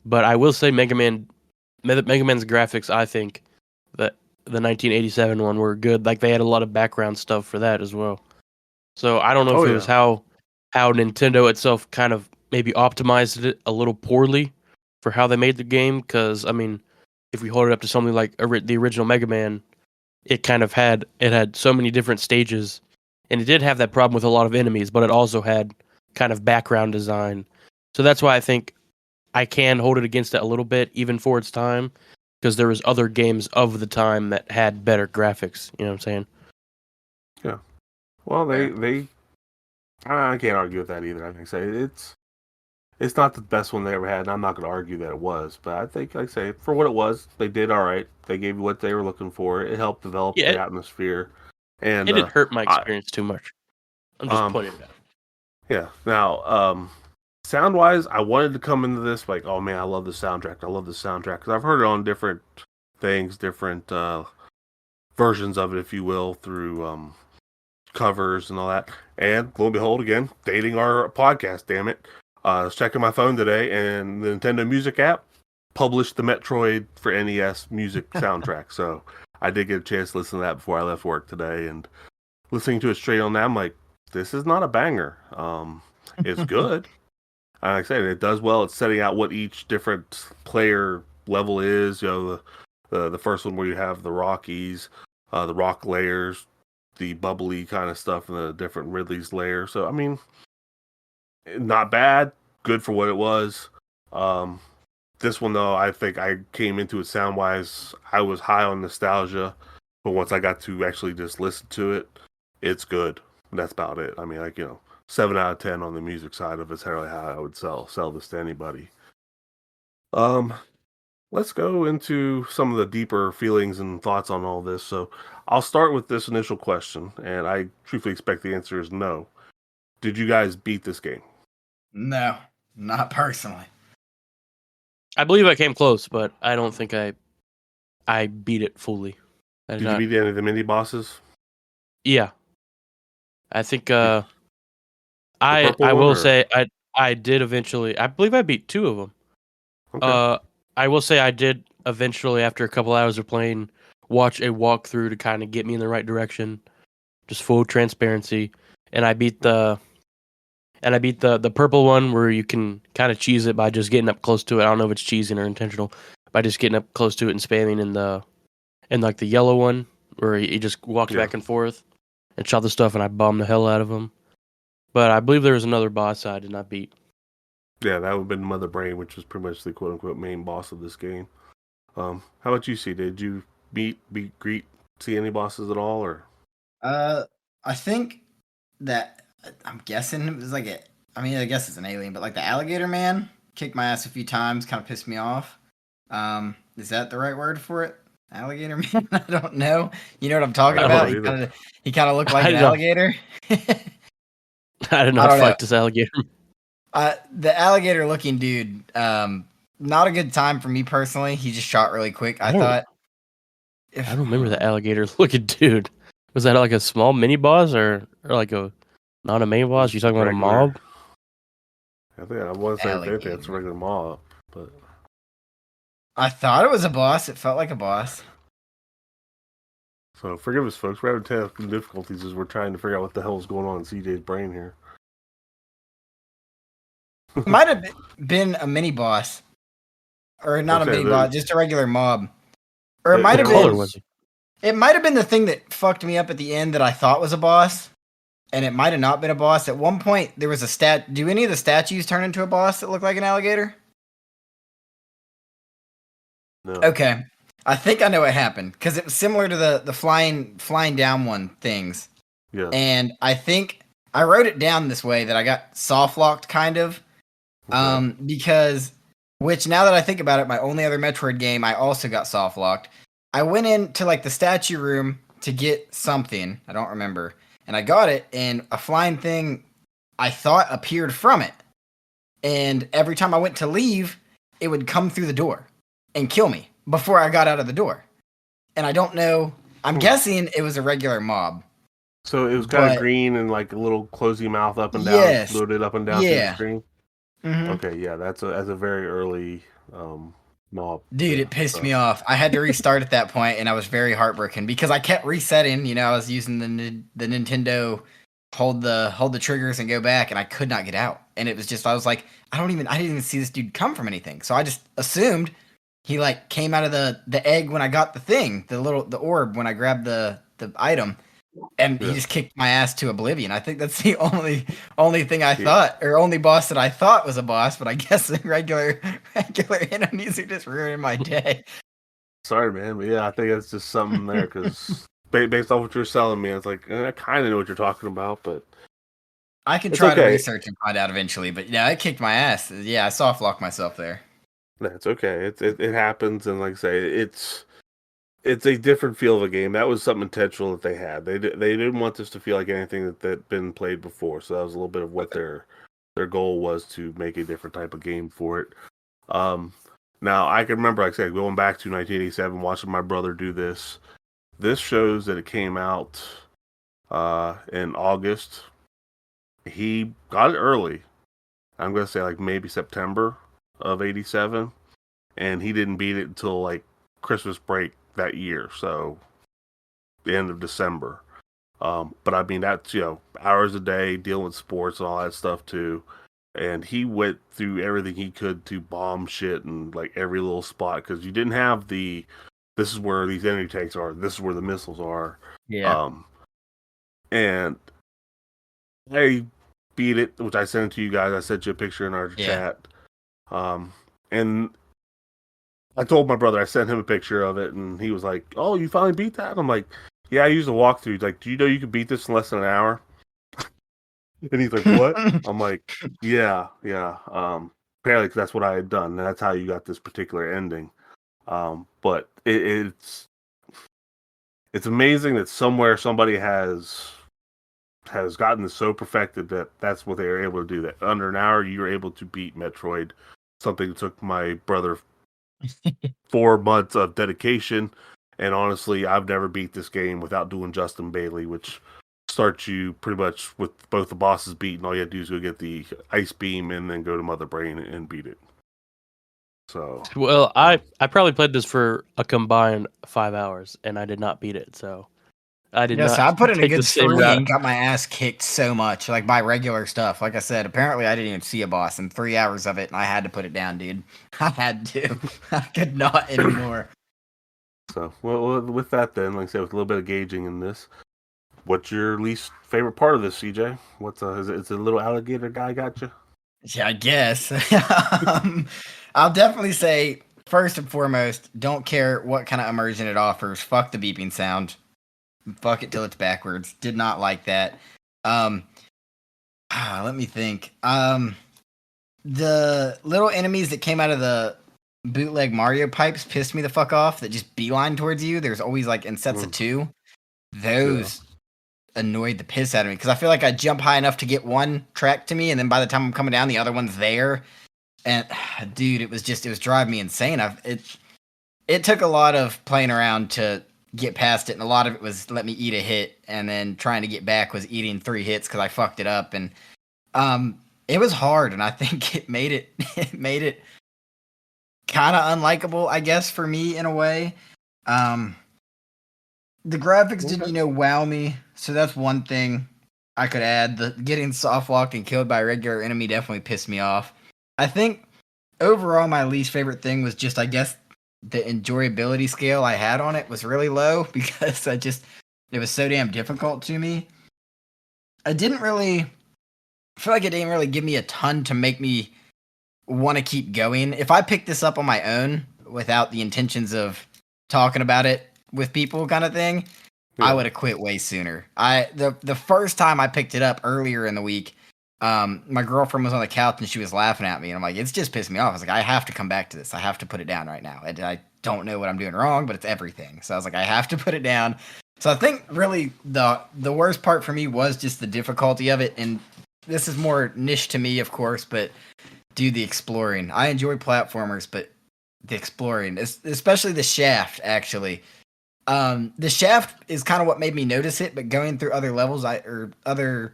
But I will say, Mega Man's graphics, I think that the 1987 one were good. Like, they had a lot of background stuff for that as well. So I don't know Oh, if it yeah. was how Nintendo itself kind of maybe optimized it a little poorly for how they made the game. Because I mean, if we hold it up to something like the original Mega Man, it kind of had so many different stages, and it did have that problem with a lot of enemies, but it also had kind of background design. So that's why I think I can hold it against it a little bit, even for its time, because there was other games of the time that had better graphics. You know what I'm saying? Yeah. Well, Fair. they I can't argue with that either. I think say it's not the best one they ever had, and I'm not going to argue that it was. But I think, like I say, for what it was, they did all right. They gave you what they were looking for. It helped develop Yeah, the atmosphere, and it didn't hurt my I experience too much. I'm just um pointing it out. yeah. Now, sound wise, I wanted to come into this like, oh man, I love the soundtrack. I love the soundtrack because I've heard it on different things, different versions of it, if you will, through covers and all that. And lo and behold, again, dating our podcast, damn it. I was checking my phone today, and the Nintendo Music app published the Metroid for NES music soundtrack. So I did get a chance to listen to that before I left work today. And listening to it straight on that, I'm like, this is not a banger. It's good. Like I said, it does well. It's setting out what each different player level is. The first one where you have the Rockies, the rock layers, the bubbly kind of stuff in the different Ridley's layer. So I mean, not bad, good for what it was. Um, this one though, I think I came into it sound wise. I was high on nostalgia, but once I got to actually just listen to it, it's good. That's about it. I mean, 7 out of 10 on the music side of it's really how I would sell this to anybody. Um, let's go into some of the deeper feelings and thoughts on all this. So I'll start with this initial question, and I truthfully expect the answer is no. Did you guys beat this game? No, not personally. I believe I came close, but I don't think I beat it fully. Did you beat any of the mini bosses? Yeah, I think The I purple one, will or say I did eventually. I believe I beat two of them. okay, I will say I did eventually, after a couple hours of playing, watch a walkthrough to kind of get me in the right direction. Just full transparency, and I beat the purple one where you can kind of cheese it by just getting up close to it. I don't know if it's cheesing or intentional, by just getting up close to it and spamming in like the yellow one where he just walks yeah, back and forth and shot the stuff, and I bombed the hell out of him. But I believe there was another boss I did not beat. yeah, that would have been Mother Brain, which was pretty much the quote unquote main boss of this game. How about you, C? Did you greet, see any bosses at all, or I think that I'm guessing it was like a. I mean, I guess it's an alien, but like the alligator man kicked my ass a few times, kind of pissed me off. Is that the right word for it? Alligator man? I don't know. You know what I'm talking I don't about? know either. He kind of looked like I an did not, alligator. I did I not don't know. fight this alligator. The alligator looking dude, not a good time for me personally. He just shot really quick. I thought I don't remember the alligator looking dude. Was that like a small mini boss or like a not a main boss? You Just talking about a regular. mob? I think I want to say if anything, it's a alligator. regular mob, but I thought it was a boss. It felt like a boss. so forgive us, folks. We're having technical difficulties as we're trying to figure out what the hell is going on in CJ's brain here. It might have been a mini boss, or not a mini boss, just a regular mob, or it might have color been. was it? It might have been the thing that fucked me up at the end that I thought was a boss, and it might have not been a boss. At one point, there was a stat. Do any of the statues turn into a boss that look like an alligator? No. Okay, I think I know what happened because it was similar to the flying down one things. Yeah. And I think I wrote it down this way that I got soft locked kind of, because which now that I think about it, my only other Metroid game I also got soft locked. I went into like the statue room to get something I don't remember, and I got it, and a flying thing I thought appeared from it, and every time I went to leave, it would come through the door and kill me before I got out of the door. And I don't know. I'm guessing it was a regular mob. So it was kind of green and like a little closey mouth up and down, Yes. loaded up and down through the Yeah. screen. Mhm. Okay, yeah, that's a very early mob. Dude, it pissed me off. I had to restart at that point, and I was very heartbroken because I kept resetting. You know, I was using the Nintendo hold the triggers and go back, and I could not get out. And it was just I was like, I didn't even see this dude come from anything. So I just assumed he like came out of the egg when I got the thing, the orb when I grabbed the item, and he just kicked my ass to oblivion. I think that's the only thing I thought, or only boss that I thought was a boss. But I guess the regular enemies are just ruining my day. Sorry, man, but yeah, I think that's just something there because based off what you're selling me, it's like I kind of know what you're talking about, but I can try to research and find out eventually. But yeah, it kicked my ass. Yeah, I soft locked myself there. That's okay. It happens, and like I say, it's a different feel of a game. That was something intentional that they had. They didn't want this to feel like anything that been played before. So that was a little bit of what their goal was, to make a different type of game for it. Now I can remember, like I said, going back to 1987, watching my brother do this. This shows that it came out in August. He got it early. I'm gonna say like maybe September of '87, and he didn't beat it until like Christmas break that year, so the end of December. But I mean, that's, hours a day dealing with sports and all that stuff too. And he went through everything he could to bomb shit and like every little spot, because you didn't have this is where these energy tanks are, this is where the missiles are. Yeah. And I beat it, which I sent it to you guys. I sent you a picture in our chat. And I told my brother, I sent him a picture of it, and he was like, "Oh, you finally beat that?" I'm like, "Yeah, I used a walkthrough." He's like, "Do you know you could beat this in less than an hour?" And he's like, "What?" I'm like, "Yeah. Apparently, 'cause that's what I had done, and that's how you got this particular ending." But it's amazing that somewhere somebody has gotten this so perfected that that's what they were able to do. That under an hour, you were able to beat Metroid. Something that took my brother 4 months of dedication, and honestly, I've never beat this game without doing Justin Bailey, which starts you pretty much with both the bosses beaten. All you have to do is go get the ice beam and then go to Mother Brain and beat it. So, well, I probably played this for a combined 5 hours, and I did not beat it. So I did not. So I put in a take good the same 3 route. and got my ass kicked so much, like by regular stuff. Like I said, apparently I didn't even see a boss in 3 hours of it, and I had to put it down, dude. I had to. I could not anymore. So, well, with that then, like I said, with a little bit of gauging in this, what's your least favorite part of this, CJ? What's is it a little alligator guy got you? Yeah, I guess. I'll definitely say, first and foremost, don't care what kind of immersion it offers. Fuck the beeping sound. Fuck it till it's backwards. Did not like that. Let me think. The little enemies that came out of the bootleg Mario pipes pissed me the fuck off. That just beeline towards you. There's always like in sets of 2. Those annoyed the piss out of me because I feel like I jump high enough to get one track to me, and then by the time I'm coming down, the other one's there. And dude, it was driving me insane. It took a lot of playing around to get past it, and a lot of it was let me eat a hit, and then trying to get back was eating 3 hits because I fucked it up, and it was hard, and I think it made it kind of unlikable, I guess, for me in a way. The graphics didn't, wow me, so that's one thing I could add. The getting soft locked and killed by a regular enemy definitely pissed me off. I think overall my least favorite thing was just, I guess, the enjoyability scale I had on it was really low because it was so damn difficult to me. I didn't really feel like it didn't really give me a ton to make me want to keep going. If I picked this up on my own without the intentions of talking about it with people kind of thing, I would have quit way sooner. The first time I picked it up earlier in the week, my girlfriend was on the couch and she was laughing at me, and I'm like, it's just pissing me off. I was like, I have to come back to this. I have to put it down right now. I don't know what I'm doing wrong, but it's everything. So I was like, I have to put it down. So I think really the worst part for me was just the difficulty of it, and this is more niche to me, of course, but do the exploring. I enjoy platformers, but the exploring, especially the shaft, actually. The shaft is kind of what made me notice it, but going through other levels, or other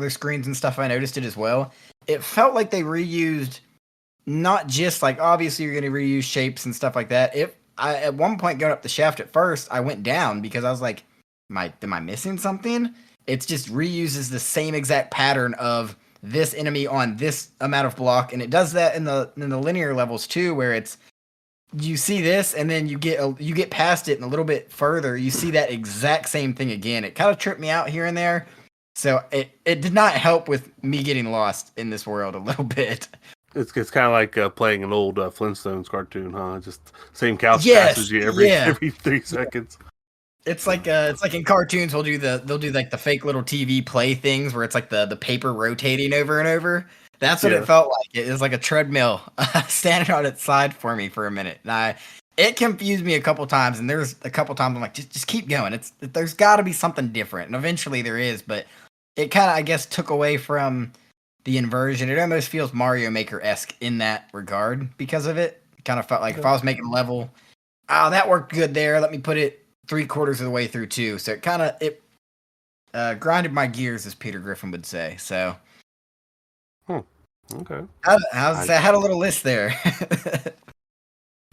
screens and stuff, I noticed it as well. It felt like they reused, not just like, obviously you're going to reuse shapes and stuff like that. At one point going up the shaft at first, I went down because I was like, am I missing something? It just reuses the same exact pattern of this enemy on this amount of block, and it does that in the linear levels too, where it's, you see this and then you get past it and a little bit further, you see that exact same thing again. It kind of tripped me out here and there, so it did not help with me getting lost in this world a little bit. It's kind of like playing an old Flintstones cartoon, huh? Just same couch passes you every 3 seconds. It's like in cartoons they'll do like the fake little TV play things where it's like the paper rotating over and over. That's what it felt like. It was like a treadmill standing on its side for me for a minute. And it confused me a couple times, and there's a couple times I'm like, just keep going. There's got to be something different, and eventually there is, but it kind of, I guess, took away from the inversion. It almost feels Mario Maker-esque in that regard because of it. It kind of felt like if I was making a level, that worked good there. Let me put it 3/4 of the way through too. So it grinded my gears, as Peter Griffin would say. So, okay. I had a little list there.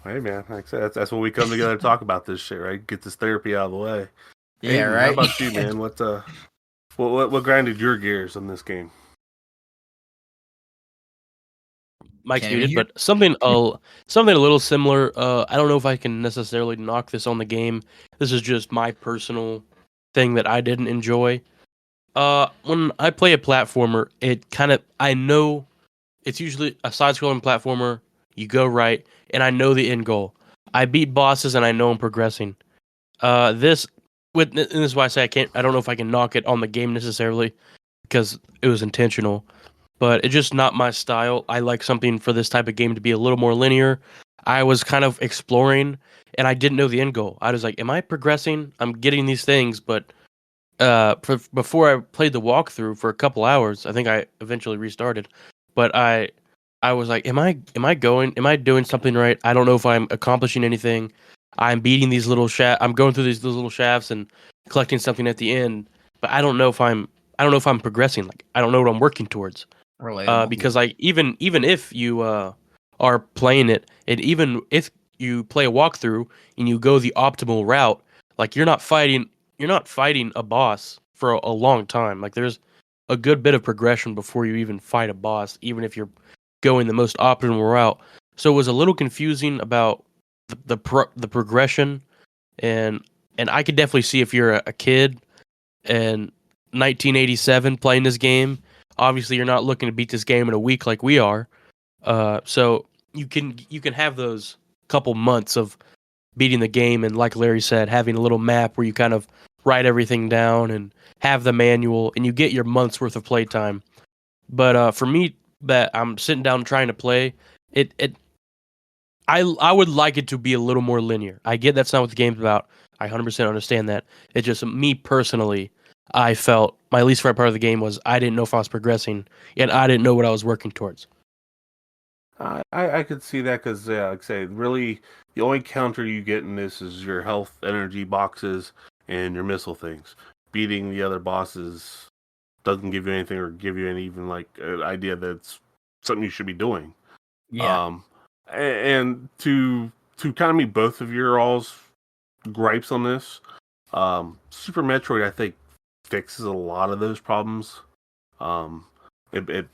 Hey man, like I said, that's when we come together to talk about this shit, right? Get this therapy out of the way. Yeah, Aiden, right. How about you, man? What grinded your gears in this game? Mike's muted, but something a little similar. I don't know if I can necessarily knock this on the game. This is just my personal thing that I didn't enjoy. When I play a platformer, I know it's usually a side-scrolling platformer. You go right, and I know the end goal. I beat bosses, and I know I'm progressing. This is why I say I don't know if I can knock it on the game necessarily, because it was intentional. But it's just not my style. I like something for this type of game to be a little more linear. I was kind of exploring, and I didn't know the end goal. I was like, am I progressing? I'm getting these things, but before I played the walkthrough for a couple hours, I think I eventually restarted. But I was like, am I doing something right? I don't know if I'm accomplishing anything. I'm beating these little I'm going through these little shafts and collecting something at the end, but I don't know if I'm progressing. Like, I don't know what I'm working towards. Relatable. Because like even if you are playing it, and even if you play a walkthrough and you go the optimal route, like you're not fighting a boss for a long time. Like, there's a good bit of progression before you even fight a boss, even if you're going the most optimal route. So it was a little confusing about the progression, and I could definitely see if you're a kid in 1987 playing this game. Obviously, you're not looking to beat this game in a week like we are. So you can have those couple months of beating the game, and like Larry said, having a little map where you kind of write everything down and have the manual, and you get your month's worth of playtime. But for me, that I'm sitting down trying to play I would like it to be a little more linear. I get that's not what the game's about. I 100% understand that. It's just me personally. I felt my least favorite part of the game was I didn't know if I was progressing, and I didn't know what I was working towards. I could see that because, like I say, really the only counter you get in this is your health energy boxes and your missile things. Beating the other bosses doesn't give you anything or give you any even like idea that it's something you should be doing. Yeah. And to kind of meet both of your all's gripes on this, Super Metroid I think fixes a lot of those problems. It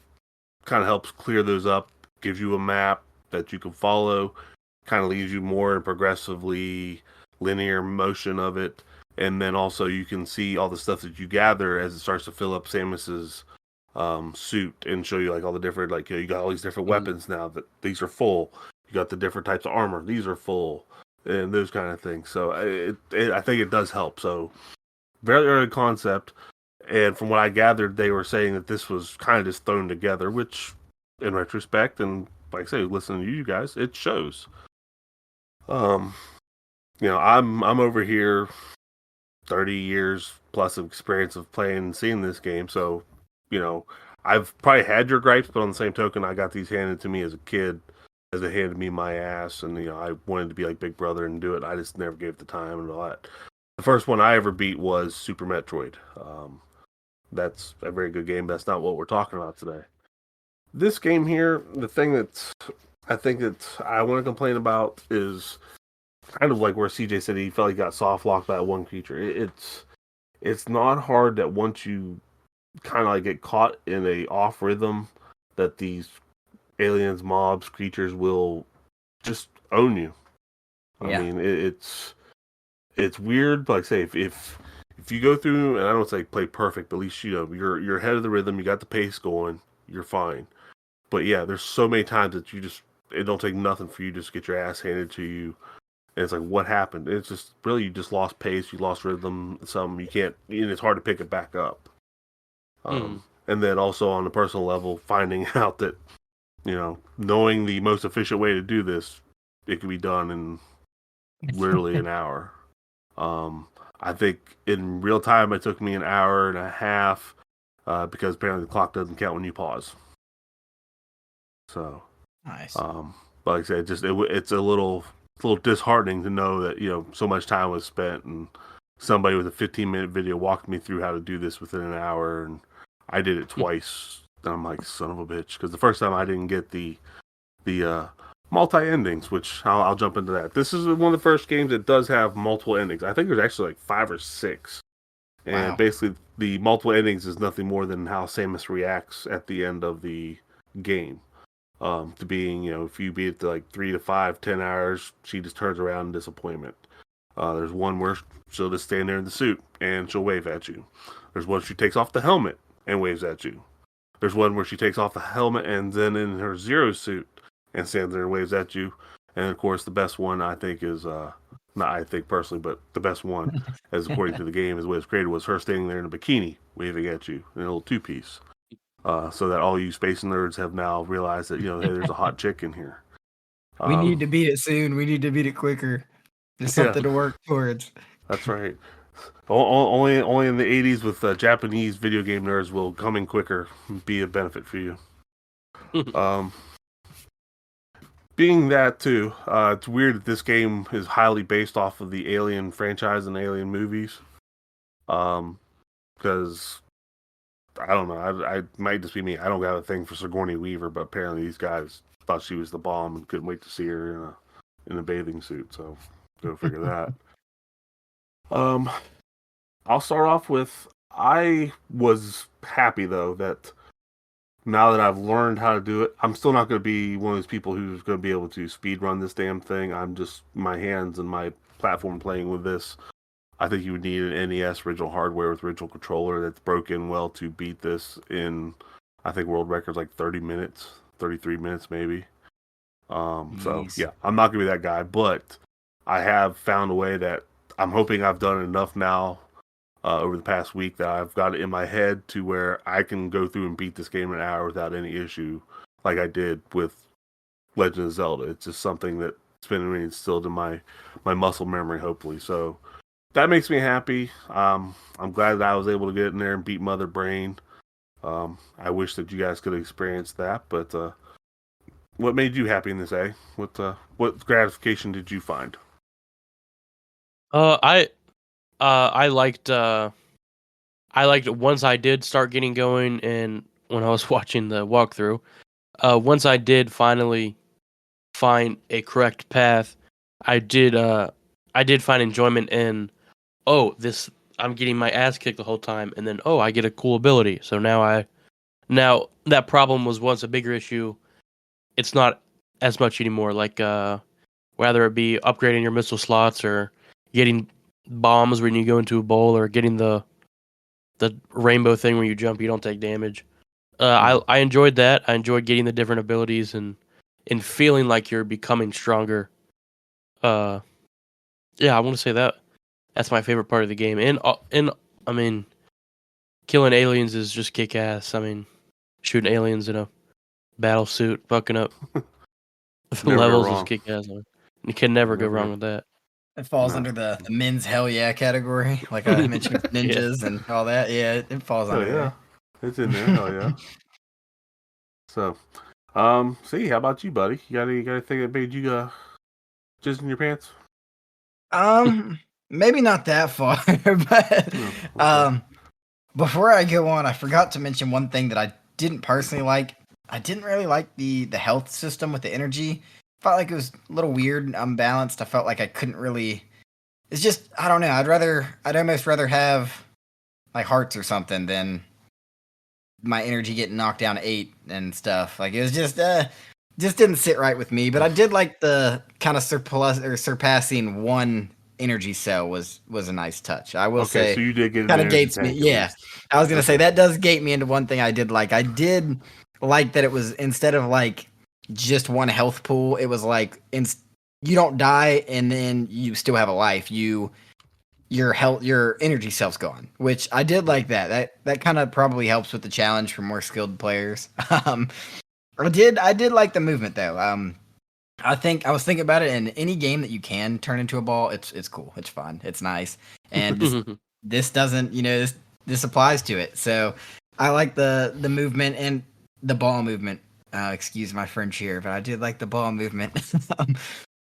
kind of helps clear those up gives you a map that you can follow, kind of leaves you more in progressively linear motion of it. And then also you can see all the stuff that you gather as it starts to fill up Samus's suit and show you like all the different, like, you got all these different weapons now that these are full. You got the different types of armor, these are full, and those kind of things. So I think it does help. So very early concept. And from what I gathered, they were saying that this was kind of just thrown together, which in retrospect, and like I say, listening to you guys, it shows. I'm over here 30 years plus of experience of playing and seeing this game. So, I've probably had your gripes, but on the same token, I got these handed to me as a kid, as they handed me my ass, and I wanted to be like Big Brother and do it. I just never gave it the time and all that. The first one I ever beat was Super Metroid. That's a very good game. That's not what we're talking about today. This game here, the thing that I think that I want to complain about is kind of like where CJ said he felt he got soft locked by one creature. It's not hard that once you kind of like get caught in a off rhythm, that these aliens, mobs, creatures will just own you. I mean, it's weird, but like I say, if you go through, and I don't say play perfect, but at least you're ahead of the rhythm, you got the pace going, you're fine. But yeah, there's so many times that it don't take nothing for you to just get your ass handed to you. And it's like, what happened? It's just really, you just lost pace, you lost rhythm, you can't, and it's hard to pick it back up. And then also on a personal level, finding out that, knowing the most efficient way to do this, it can be done in literally an hour. I think in real time, it took me an hour and a half, because apparently the clock doesn't count when you pause. So, nice. But like I said, it's a little disheartening to know that so much time was spent and somebody with a 15-minute video walked me through how to do this within an hour, and I did it twice. And I'm like, son of a bitch, because the first time I didn't get the multi endings, which I'll jump into that. This is one of the first games that does have multiple endings. I think there's actually like 5 or 6. And basically, the multiple endings is nothing more than how Samus reacts at the end of the game. To being, if you beat it to like 3 to 5, 10 hours, she just turns around in disappointment. There's one where she'll just stand there in the suit and she'll wave at you. There's one she takes off the helmet and waves at you. There's one where she takes off the helmet and then in her Zero suit and stands there and waves at you. And of course, the best one I think is, not I think personally, but the best one, as according to the game, is what it's created, was her standing there in a bikini waving at you in a little 2-piece. So that all you space nerds have now realized that, hey, there's a hot chick in here. We need to beat it soon. We need to beat it quicker. There's something to work towards. That's right. Only in the 80s with Japanese video game nerds will coming quicker be a benefit for you. Being that too, it's weird that this game is highly based off of the Alien franchise and Alien movies. Because I don't know, I might just be me. I don't got a thing for Sigourney Weaver, but apparently these guys thought she was the bomb and couldn't wait to see her in a bathing suit. So go figure that. I'll start off with, I was happy though that now that I've learned how to do it, I'm still not going to be one of those people who's going to be able to speed run this damn thing. I'm just my hands and my platform playing with this. I think you would need an NES original hardware with original controller that's broken well to beat this in, I think world record's like 30 minutes, 33 minutes maybe. So yeah, I'm not going to be that guy, but I have found a way that I'm hoping I've done enough now over the past week that I've got it in my head to where I can go through and beat this game in an hour without any issue, like I did with Legend of Zelda. It's just something that's been instilled in my muscle memory, hopefully. So that makes me happy. I'm glad that I was able to get in there and beat Mother Brain. I wish that you guys could experience that, but what made you happy in this, eh? What gratification did you find? I liked once I did start getting going, and when I was watching the walkthrough, once I did finally find a correct path, I did find enjoyment in, I'm getting my ass kicked the whole time, and then I get a cool ability. So now that problem was once a bigger issue it's not as much anymore. Like whether it be upgrading your missile slots or getting bombs when you go into a bowl or getting the rainbow thing where you jump, you don't take damage. I enjoyed that. I enjoyed getting the different abilities and feeling like you're becoming stronger. Yeah, I want to say that's my favorite part of the game. And I mean, killing aliens is just kick ass. I mean, shooting aliens in a battle suit, fucking up Never go levels is wrong. kick ass. You can never go Never. wrong with that. It falls No. under the men's hell yeah category, like I mentioned with Yeah. ninjas and all that. Yeah, it falls Hell under yeah, it's in there. Hell yeah. So, see, how about you, buddy? You got anything that made you jizz in your pants? there. Maybe not that far, but No, okay. before I go on, I forgot to mention one thing that I didn't personally like. I didn't really like the health system with the energy. Felt like it was a little weird and unbalanced. I felt like I couldn't really. It's just I don't know. I'd almost rather have like hearts or something than my energy getting knocked down to 8 and stuff. Like it was just didn't sit right with me. But I did like the kind of surpassing one energy cell was a nice touch. I will Okay, say so you did get an kind of energy gates me. tank at Yeah, least. I was gonna say Okay. that does gate me into one thing I did like. I did like that it was instead of like just one health pool, it was like you don't die and then you still have a life. Your energy cell's gone, which I did like that. That kind of probably helps with the challenge for more skilled players. um, I did like the movement though. I think I was thinking about it in any game that you can turn into a ball. It's cool. It's fun. It's nice. And this doesn't, this applies to it. So I like the movement and the ball movement. Excuse my French here, but I did like the ball movement.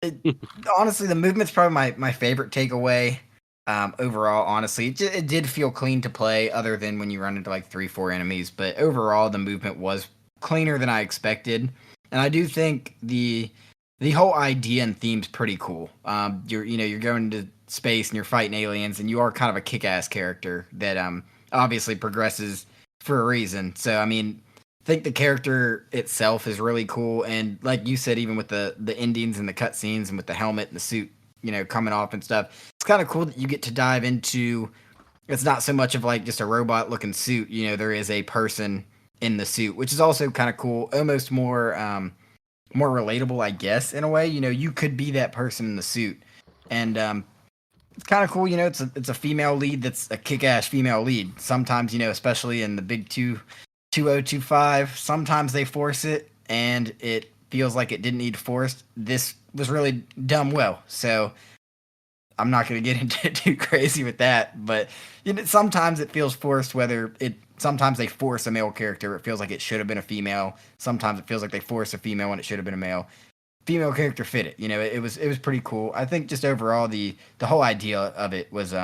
it, honestly, the movement's probably my favorite takeaway. Overall, honestly, it did feel clean to play, other than when you run into like 3-4 enemies. But overall, the movement was cleaner than I expected, and I do think the whole idea and theme's pretty cool. You're going to space and you're fighting aliens, and you are kind of a kick-ass character that obviously progresses for a reason. So I mean, I think the character itself is really cool, and like you said, even with the endings and the cutscenes and with the helmet and the suit, coming off and stuff, it's kind of cool that you get to dive into. It's not so much of like just a robot looking suit. There is a person in the suit, which is also kind of cool, almost more relatable, I guess, in a way. You could be that person in the suit, and it's kind of cool. It's a female lead that's a kick-ass female lead. Sometimes, especially in the big 2025, sometimes they force it, and it feels like it didn't need forced. This was really done well, so I'm not going to get into it too crazy with that, but sometimes it feels forced. Sometimes they force a male character. It feels like it should have been a female. Sometimes it feels like they force a female when it should have been a male. Female character fit it. It was pretty cool. I think just overall the whole idea of it was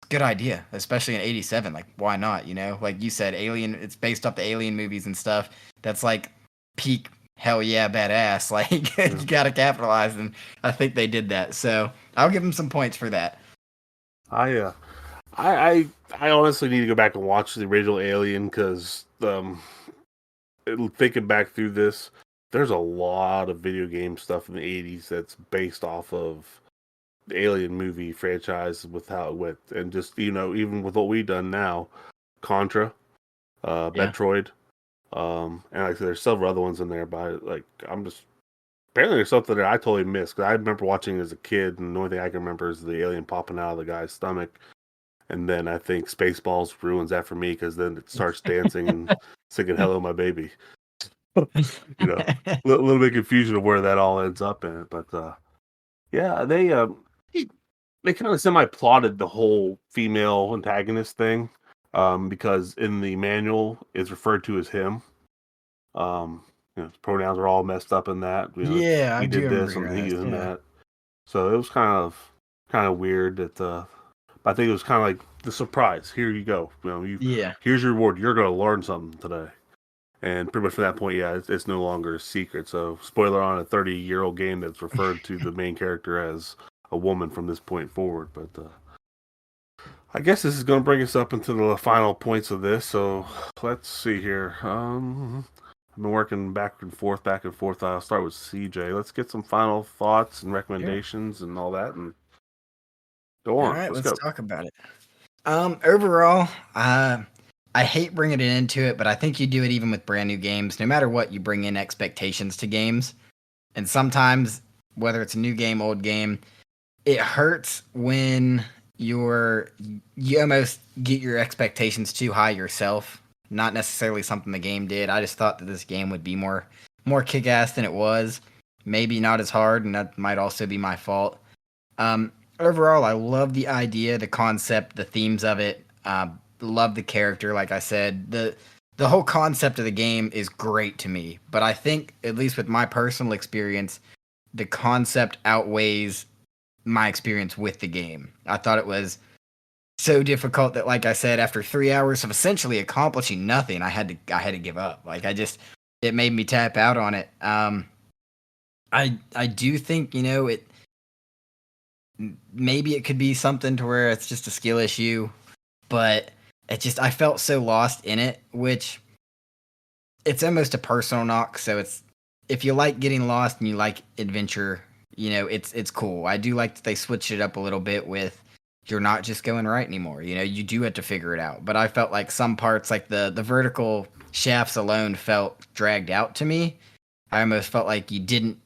good idea, especially in '87. Like why not? Like you said, Alien. It's based off the Alien movies and stuff. That's like peak hell yeah badass. Like you gotta capitalize, and I think they did that. So I'll give them some points for that. I honestly need to go back and watch the original Alien because thinking back through this, there's a lot of video game stuff in the '80s that's based off of the Alien movie franchise with how it went, and just even with what we've done now, Contra, Metroid, and like I said, there's several other ones in there, but apparently there's something that I totally missed because I remember watching it as a kid, and the only thing I can remember is the alien popping out of the guy's stomach. And then I think Spaceballs ruins that for me because then it starts dancing and singing "Hello, My Baby." A little bit confusion of where that all ends up in it, but yeah, they kind of semi-plotted the whole female antagonist thing because in the manual it's referred to as him. His pronouns are all messed up in that. Yeah, I he do did remember this and hearing he this. and Yeah. that. So it was kind of weird that. I think it was kind of like the surprise. Here you go. Yeah. Here's your reward. You're going to learn something today. And pretty much from that point, yeah, it's no longer a secret. So, spoiler on a 30-year-old game that's referred to the main character as a woman from this point forward. But I guess this is going to bring us up into the final points of this. So, let's see here. I've been working back and forth. I'll start with CJ. Let's get some final thoughts and recommendations and all that, and go All on. right, Let's let's go. talk about it. Overall, I hate bringing it into it, but I think you do it even with brand new games. No matter what, you bring in expectations to games, and sometimes, whether it's a new game, old game, it hurts when you almost get your expectations too high yourself. Not necessarily something the game did. I just thought that this game would be more kick ass than it was. Maybe not as hard, and that might also be my fault. Um, Overall, I love the idea, the concept, the themes of it. Love the character. Like I said, the whole concept of the game is great to me. But I think, at least with my personal experience, the concept outweighs my experience with the game. I thought it was so difficult that, like I said, after 3 hours of essentially accomplishing nothing, I had to give up. Like it made me tap out on it. I do think it maybe it could be something to where it's just a skill issue, but I felt so lost in it, which it's almost a personal knock. So it's if you like getting lost and you like adventure, it's cool. I do like that they switched it up a little bit with you're not just going right anymore. You do have to figure it out. But I felt like some parts, like the vertical shafts alone, felt dragged out to me. I almost felt like you didn't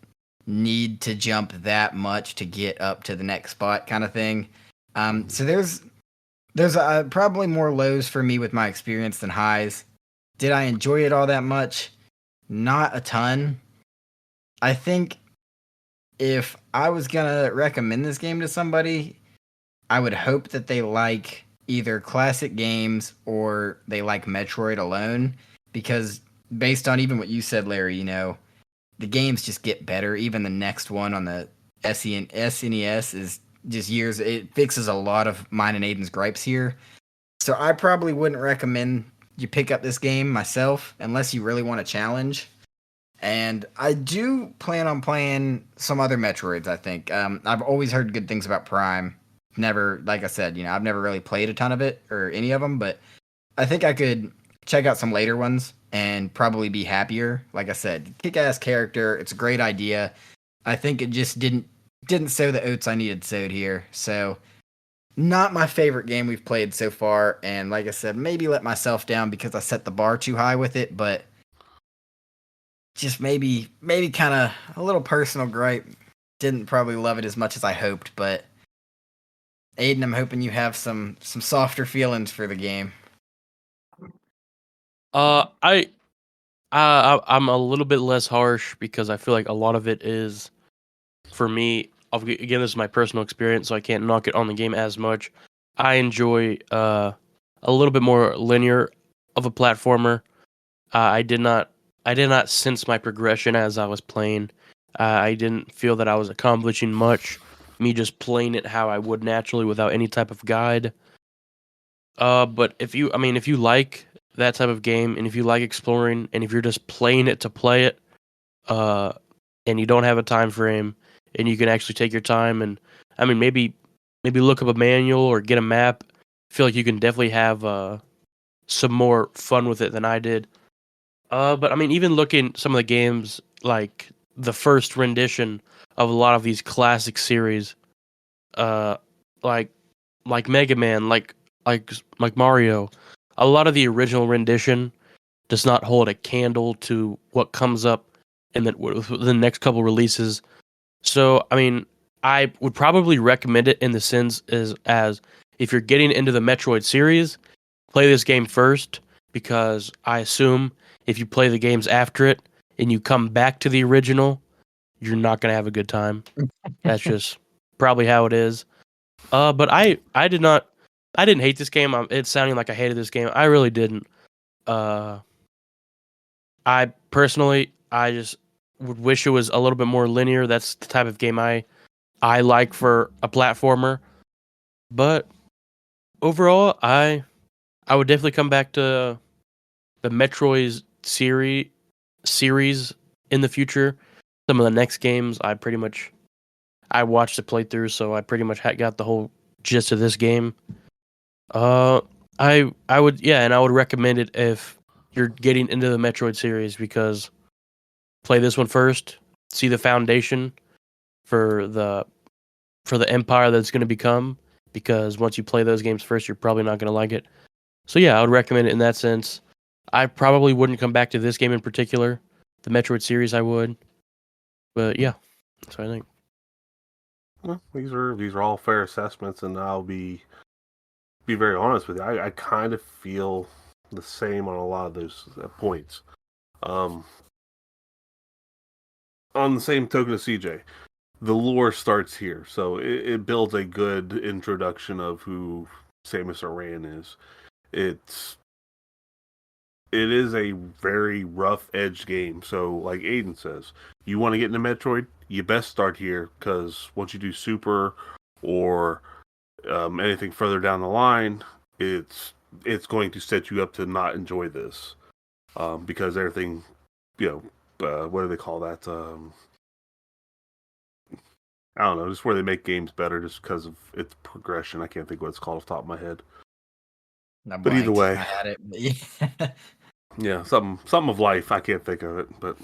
need to jump that much to get up to the next spot, kind of thing. So there's probably more lows for me with my experience than highs. Did I enjoy it all that much? Not a ton. I think if I was gonna recommend this game to somebody, I would hope that they like either classic games or they like Metroid alone, because based on even what you said, Larry, the games just get better. Even the next one on the SNES is just years. It fixes a lot of mine and Aiden's gripes here. So I probably wouldn't recommend you pick up this game myself unless you really want a challenge. And I do plan on playing some other Metroids, I think. I've always heard good things about Prime. Never, like I said, I've never really played a ton of it or any of them, but I think I could check out some later ones and probably be happier. Like I said, kick-ass character. It's a great idea. I think it just didn't sow the oats I needed sowed here. So not my favorite game we've played so far. And like I said, maybe let myself down because I set the bar too high with it, but just maybe kind of a little personal gripe. Didn't probably love it as much as I hoped, but Aiden, I'm hoping you have some softer feelings for the game. I'm a little bit less harsh because I feel like a lot of it is, for me, again, this is my personal experience, so I can't knock it on the game as much. I enjoy a little bit more linear of a platformer. I did not sense my progression as I was playing. I didn't feel that I was accomplishing much. Me just playing it how I would naturally without any type of guide. But if you like that type of game, and if you like exploring, and if you're just playing it to play it, uh, and you don't have a time frame, and you can actually take your time, and maybe look up a manual or get a map. I feel like you can definitely have some more fun with it than I did. But even looking some of the games, like the first rendition of a lot of these classic series, uh, like Mega Man, like Mario, a lot of the original rendition does not hold a candle to what comes up in the next couple releases. So I would probably recommend it in the sense as if you're getting into the Metroid series, play this game first, because I assume if you play the games after it and you come back to the original, you're not gonna have a good time. That's just probably how it is. But I didn't hate this game. It's sounding like I hated this game. I really didn't. Uh, I personally, I just would wish it was a little bit more linear. That's the type of game I like for a platformer. But overall, I would definitely come back to the Metroid series in the future. Some of the next games, I watched the playthrough, so I pretty much got the whole gist of this game. I would, yeah, and I would recommend it if you're getting into the Metroid series because play this one first, see the foundation for the empire that's going to become. Because once you play those games first, you're probably not going to like it. So yeah, I would recommend it in that sense. I probably wouldn't come back to this game in particular. The Metroid series, I would. But yeah, that's what I think. Well, these are all fair assessments, and I'll be very honest with you. I kind of feel the same on a lot of those points. On the same token of CJ, the lore starts here, so it builds a good introduction of who Samus Aran is. It is a very rough edge game. So, like Aiden says, you want to get into Metroid, you best start here because once you do Super or anything further down the line, it's going to set you up to not enjoy this because everything, what do they call that? I don't know, just where they make games better just because of its progression. I can't think what it's called off the top of my head. But either way, I had it. yeah, something of life. I can't think of it, but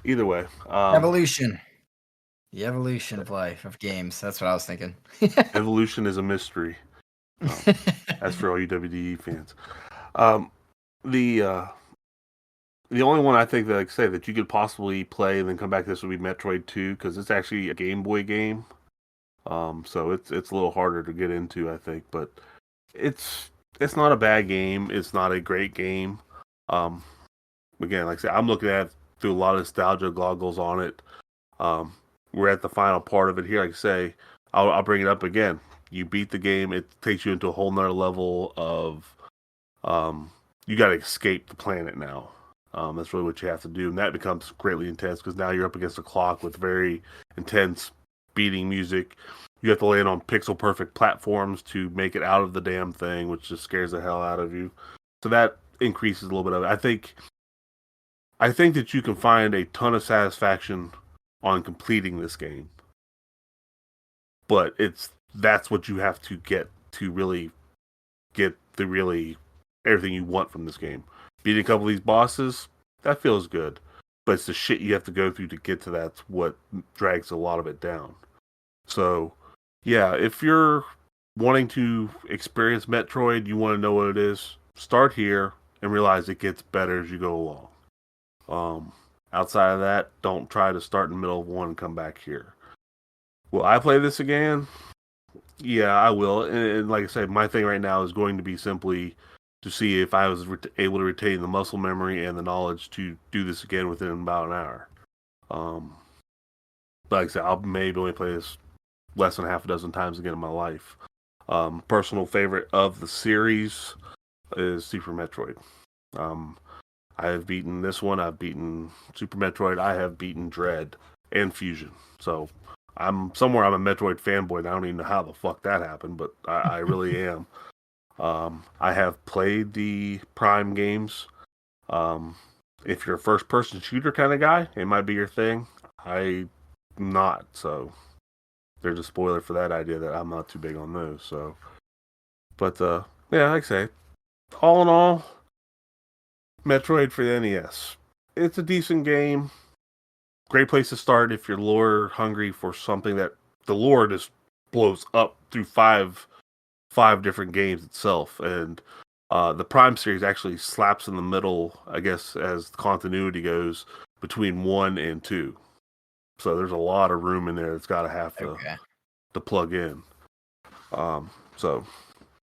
either way, Evolution. The evolution of life of games. That's what I was thinking. evolution is a mystery. That's for all you WDE fans. The only one I think that, like I say, that you could possibly play and then come back to this would be Metroid 2 because it's actually a Game Boy game. So it's a little harder to get into, I think, but it's not a bad game. It's not a great game. Again, like I said, I'm looking at it through a lot of nostalgia goggles on it. We're at the final part of it here. Like I say, I'll bring it up again. You beat the game, it takes you into a whole nother level of you got to escape the planet now. That's really what you have to do, and that becomes greatly intense because now you're up against a clock with very intense beating music. You have to land on pixel perfect platforms to make it out of the damn thing, which just scares the hell out of you. So that increases a little bit of it. I think that you can find a ton of satisfaction on completing this game, but that's what you have to get to really get everything you want from this game. Beating a couple of these bosses, that feels good, but it's the shit you have to go through to get to that's what drags a lot of it down. So, yeah, if you're wanting to experience Metroid, you want to know what it is, start here and realize it gets better as you go along. Outside of that, don't try to start in the middle of one and come back here. Will I play this again? Yeah, I will. And like I said, my thing right now is going to be simply to see if I was able to retain the muscle memory and the knowledge to do this again within about an hour. But like I said, I'll maybe only play this less than half a dozen times again in my life. Personal favorite of the series is Super Metroid. I have beaten this one. I've beaten Super Metroid. I have beaten Dread and Fusion. So I'm a Metroid fanboy, and I don't even know how the fuck that happened, but I really am. I have played the Prime games. If you're a first-person shooter kind of guy, it might be your thing. I'm not, so there's a spoiler for that idea that I'm not too big on those. So, but yeah, like I say, all in all, Metroid for the NES. It's a decent game. Great place to start if you're lore hungry for something that the lore just blows up through five different games itself. And the Prime series actually slaps in the middle, I guess, as continuity goes between 1 and 2. So there's a lot of room in there that's got to have to plug in. So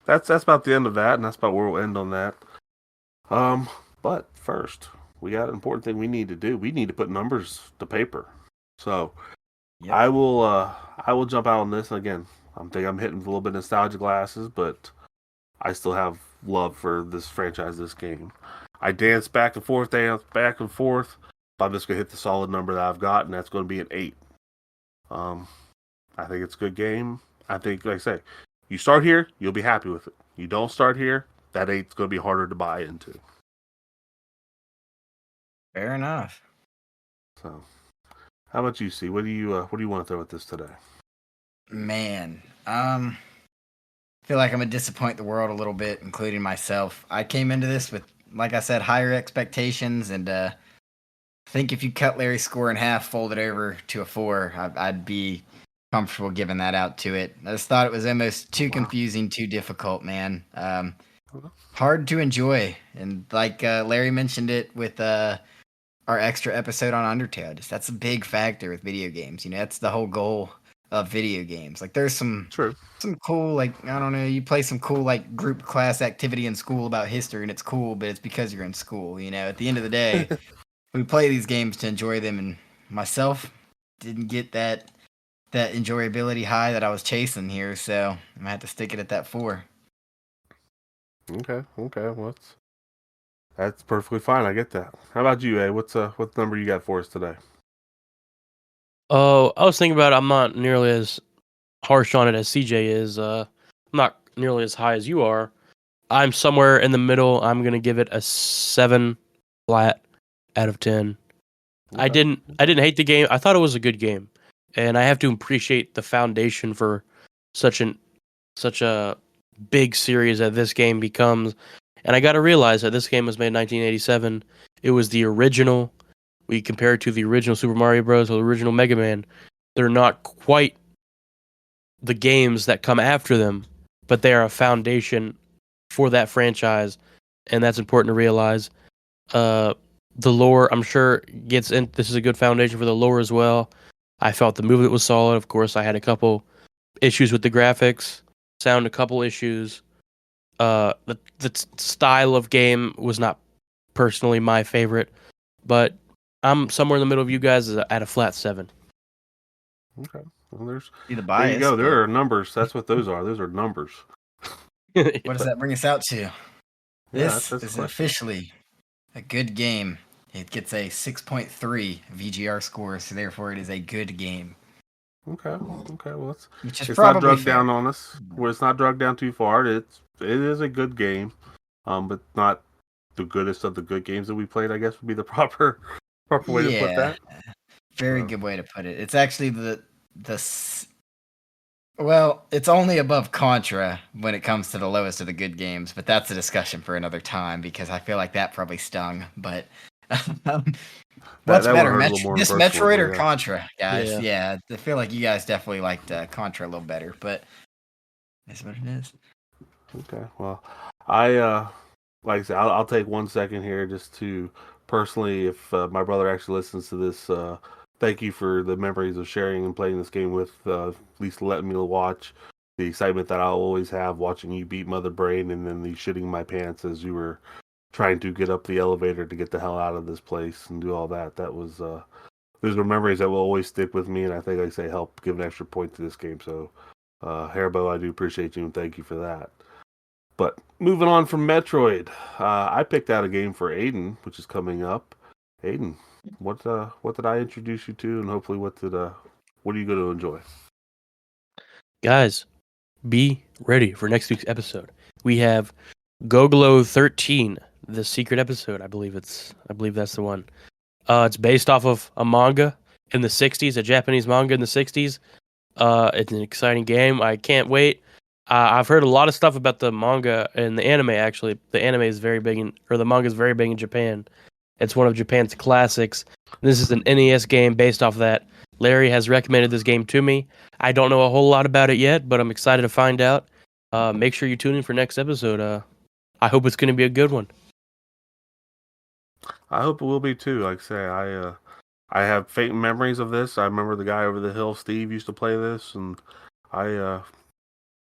that's about the end of that, and that's about where we'll end on that. But first, we got an important thing we need to do. We need to put numbers to paper. So yep. I will jump out on this again. I'm hitting a little bit of nostalgia glasses, but I still have love for this franchise, this game. I dance back and forth, but I'm just gonna hit the solid number that I've got, and that's going to be an 8. I think it's a good game. I think, like I say, you start here, you'll be happy with it. You don't start here, that 8's going to be harder to buy into. Fair enough. So, how about you, C? What do you want to throw at this today? Man, I feel like I'm gonna disappoint the world a little bit, including myself. I came into this with like I said, higher expectations, and I think if you cut Larry's score in half, fold it over to a 4, I'd be comfortable giving that out to it. I just thought it was almost too confusing, too difficult, man. Hard to enjoy, and like Larry mentioned it with our extra episode on Undertale. Just that's a big factor with video games. You know, that's the whole goal of video games. Like, there's some cool, like, I don't know, you play some cool like group class activity in school about history, and it's cool, but it's because you're in school. You know, at the end of the day, we play these games to enjoy them, and myself didn't get that enjoyability high that I was chasing here, so I'm gonna have to stick it at that 4. Okay. Well, that's perfectly fine. I get that. How about you, A? What number you got for us today? Oh, I was thinking about it. I'm not nearly as harsh on it as CJ is. I'm not nearly as high as you are. I'm somewhere in the middle. I'm gonna give it a 7 flat out of 10. Okay. I didn't hate the game. I thought it was a good game, and I have to appreciate the foundation for such a big series that this game becomes. And I got to realize that this game was made in 1987. It was the original. We compare it to the original Super Mario Bros. Or the original Mega Man. They're not quite the games that come after them, but they are a foundation for that franchise, and that's important to realize. The lore, I'm sure, gets in. This is a good foundation for the lore as well. I felt the movement was solid. Of course, I had a couple issues with the graphics, sound, a couple issues. The style of game was not personally my favorite, but I'm somewhere in the middle of you guys at a flat 7. Okay. Well, there you go. There are numbers. That's what those are. Those are numbers. What does that bring us out to? This that's is officially a good game. It gets a 6.3 VGR score, so therefore it is a good game. Okay. Well, Which is it's not drugged fair. down on us. Well, it's not drugged down too far. It is a good game, but not the goodest of the good games that we played. I guess would be the proper way to put that. Very good way to put it. It's actually well, it's only above Contra when it comes to the lowest of the good games, but that's a discussion for another time because I feel like that probably stung. But what's better, this Metroid or Contra, guys? Yeah, I feel like you guys definitely liked Contra a little better, but that's what it is. Okay, well, I like I said, I'll take 1 second here just to personally, if my brother actually listens to this, thank you for the memories of sharing and playing this game with, at least letting me watch the excitement that I'll always have watching you beat Mother Brain and then the shitting my pants as you were trying to get up the elevator to get the hell out of this place and do all that. That was, those were memories that will always stick with me, and I think, like I say, help give an extra point to this game. So, Hairbo, I do appreciate you and thank you for that. But moving on from Metroid, I picked out a game for Aiden, which is coming up. Aiden, what did I introduce you to, and hopefully what are you going to enjoy? Guys, be ready for next week's episode. We have Gogolo 13, the secret episode. I believe that's the one. It's based off of a manga in the 60s, a Japanese manga in the 60s. It's an exciting game. I can't wait. I've heard a lot of stuff about the manga and the anime. Actually, the anime is very big, the manga is very big in Japan. It's one of Japan's classics. This is an NES game based off that. Larry has recommended this game to me. I don't know a whole lot about it yet, but I'm excited to find out. Make sure you tune in for next episode. I hope it's going to be a good one. I hope it will be too. Like I say, I have faint memories of this. I remember the guy over the hill, Steve, used to play this, and I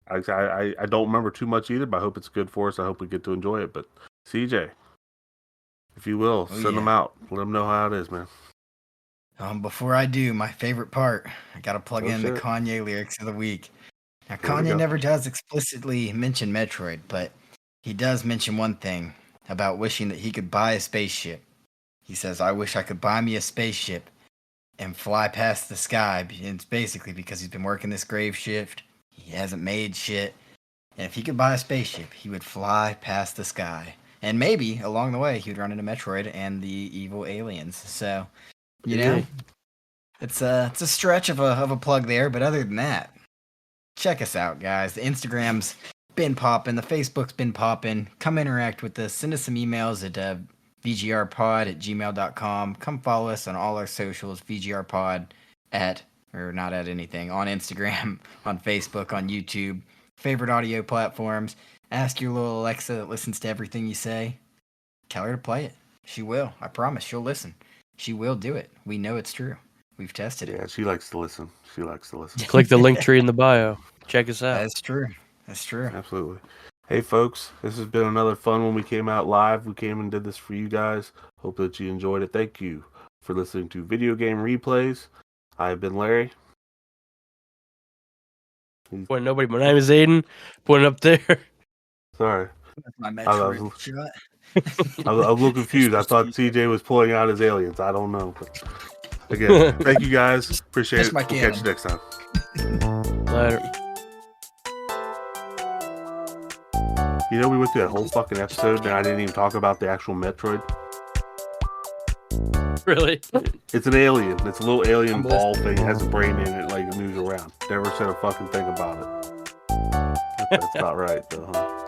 don't remember too much either, but I hope it's good for us. I hope we get to enjoy it. But CJ, if you will, send them out. Let them know how it is, man. Before I do, my favorite part, I gotta plug in the Kanye lyrics of the week. Now, Kanye never does explicitly mention Metroid, but he does mention one thing about wishing that he could buy a spaceship. He says, "I wish I could buy me a spaceship and fly past the sky." And it's basically because he's been working this grave shift. He hasn't made shit. And if he could buy a spaceship, he would fly past the sky. And maybe, along the way, he would run into Metroid and the evil aliens. So, you know, it's a stretch of a plug there. But other than that, check us out, guys. The Instagram's been popping. The Facebook's been popping. Come interact with us. Send us some emails at vgrpod@gmail.com. Come follow us on all our socials, vgrpod or not at anything, on Instagram, on Facebook, on YouTube, favorite audio platforms. Ask your little Alexa that listens to everything you say. Tell her to play it. She will. I promise. She'll listen. She will do it. We know it's true. We've tested it. Yeah, she likes to listen. Click the link tree in the bio. Check us out. That's true. That's true. Absolutely. Hey, folks, this has been another fun one. We came out live. We came and did this for you guys. Hope that you enjoyed it. Thank you for listening to Video Game Replays. I've been Larry. Point nobody. My name is Aiden. Point up there. Sorry. That's my I was- Metroid shot. I was a little confused. I thought CJ was pulling out his aliens. I don't know. But again, thank you guys. Appreciate That's it. my We'll catch you cannon. next time. Later. You know, we went through that whole fucking episode and I didn't even talk about the actual Metroid. Really? It's an alien. It's a little alien I'm ball thing. It has a brain in it, like it moves around. Never said a fucking thing about it. That's about right, though, huh?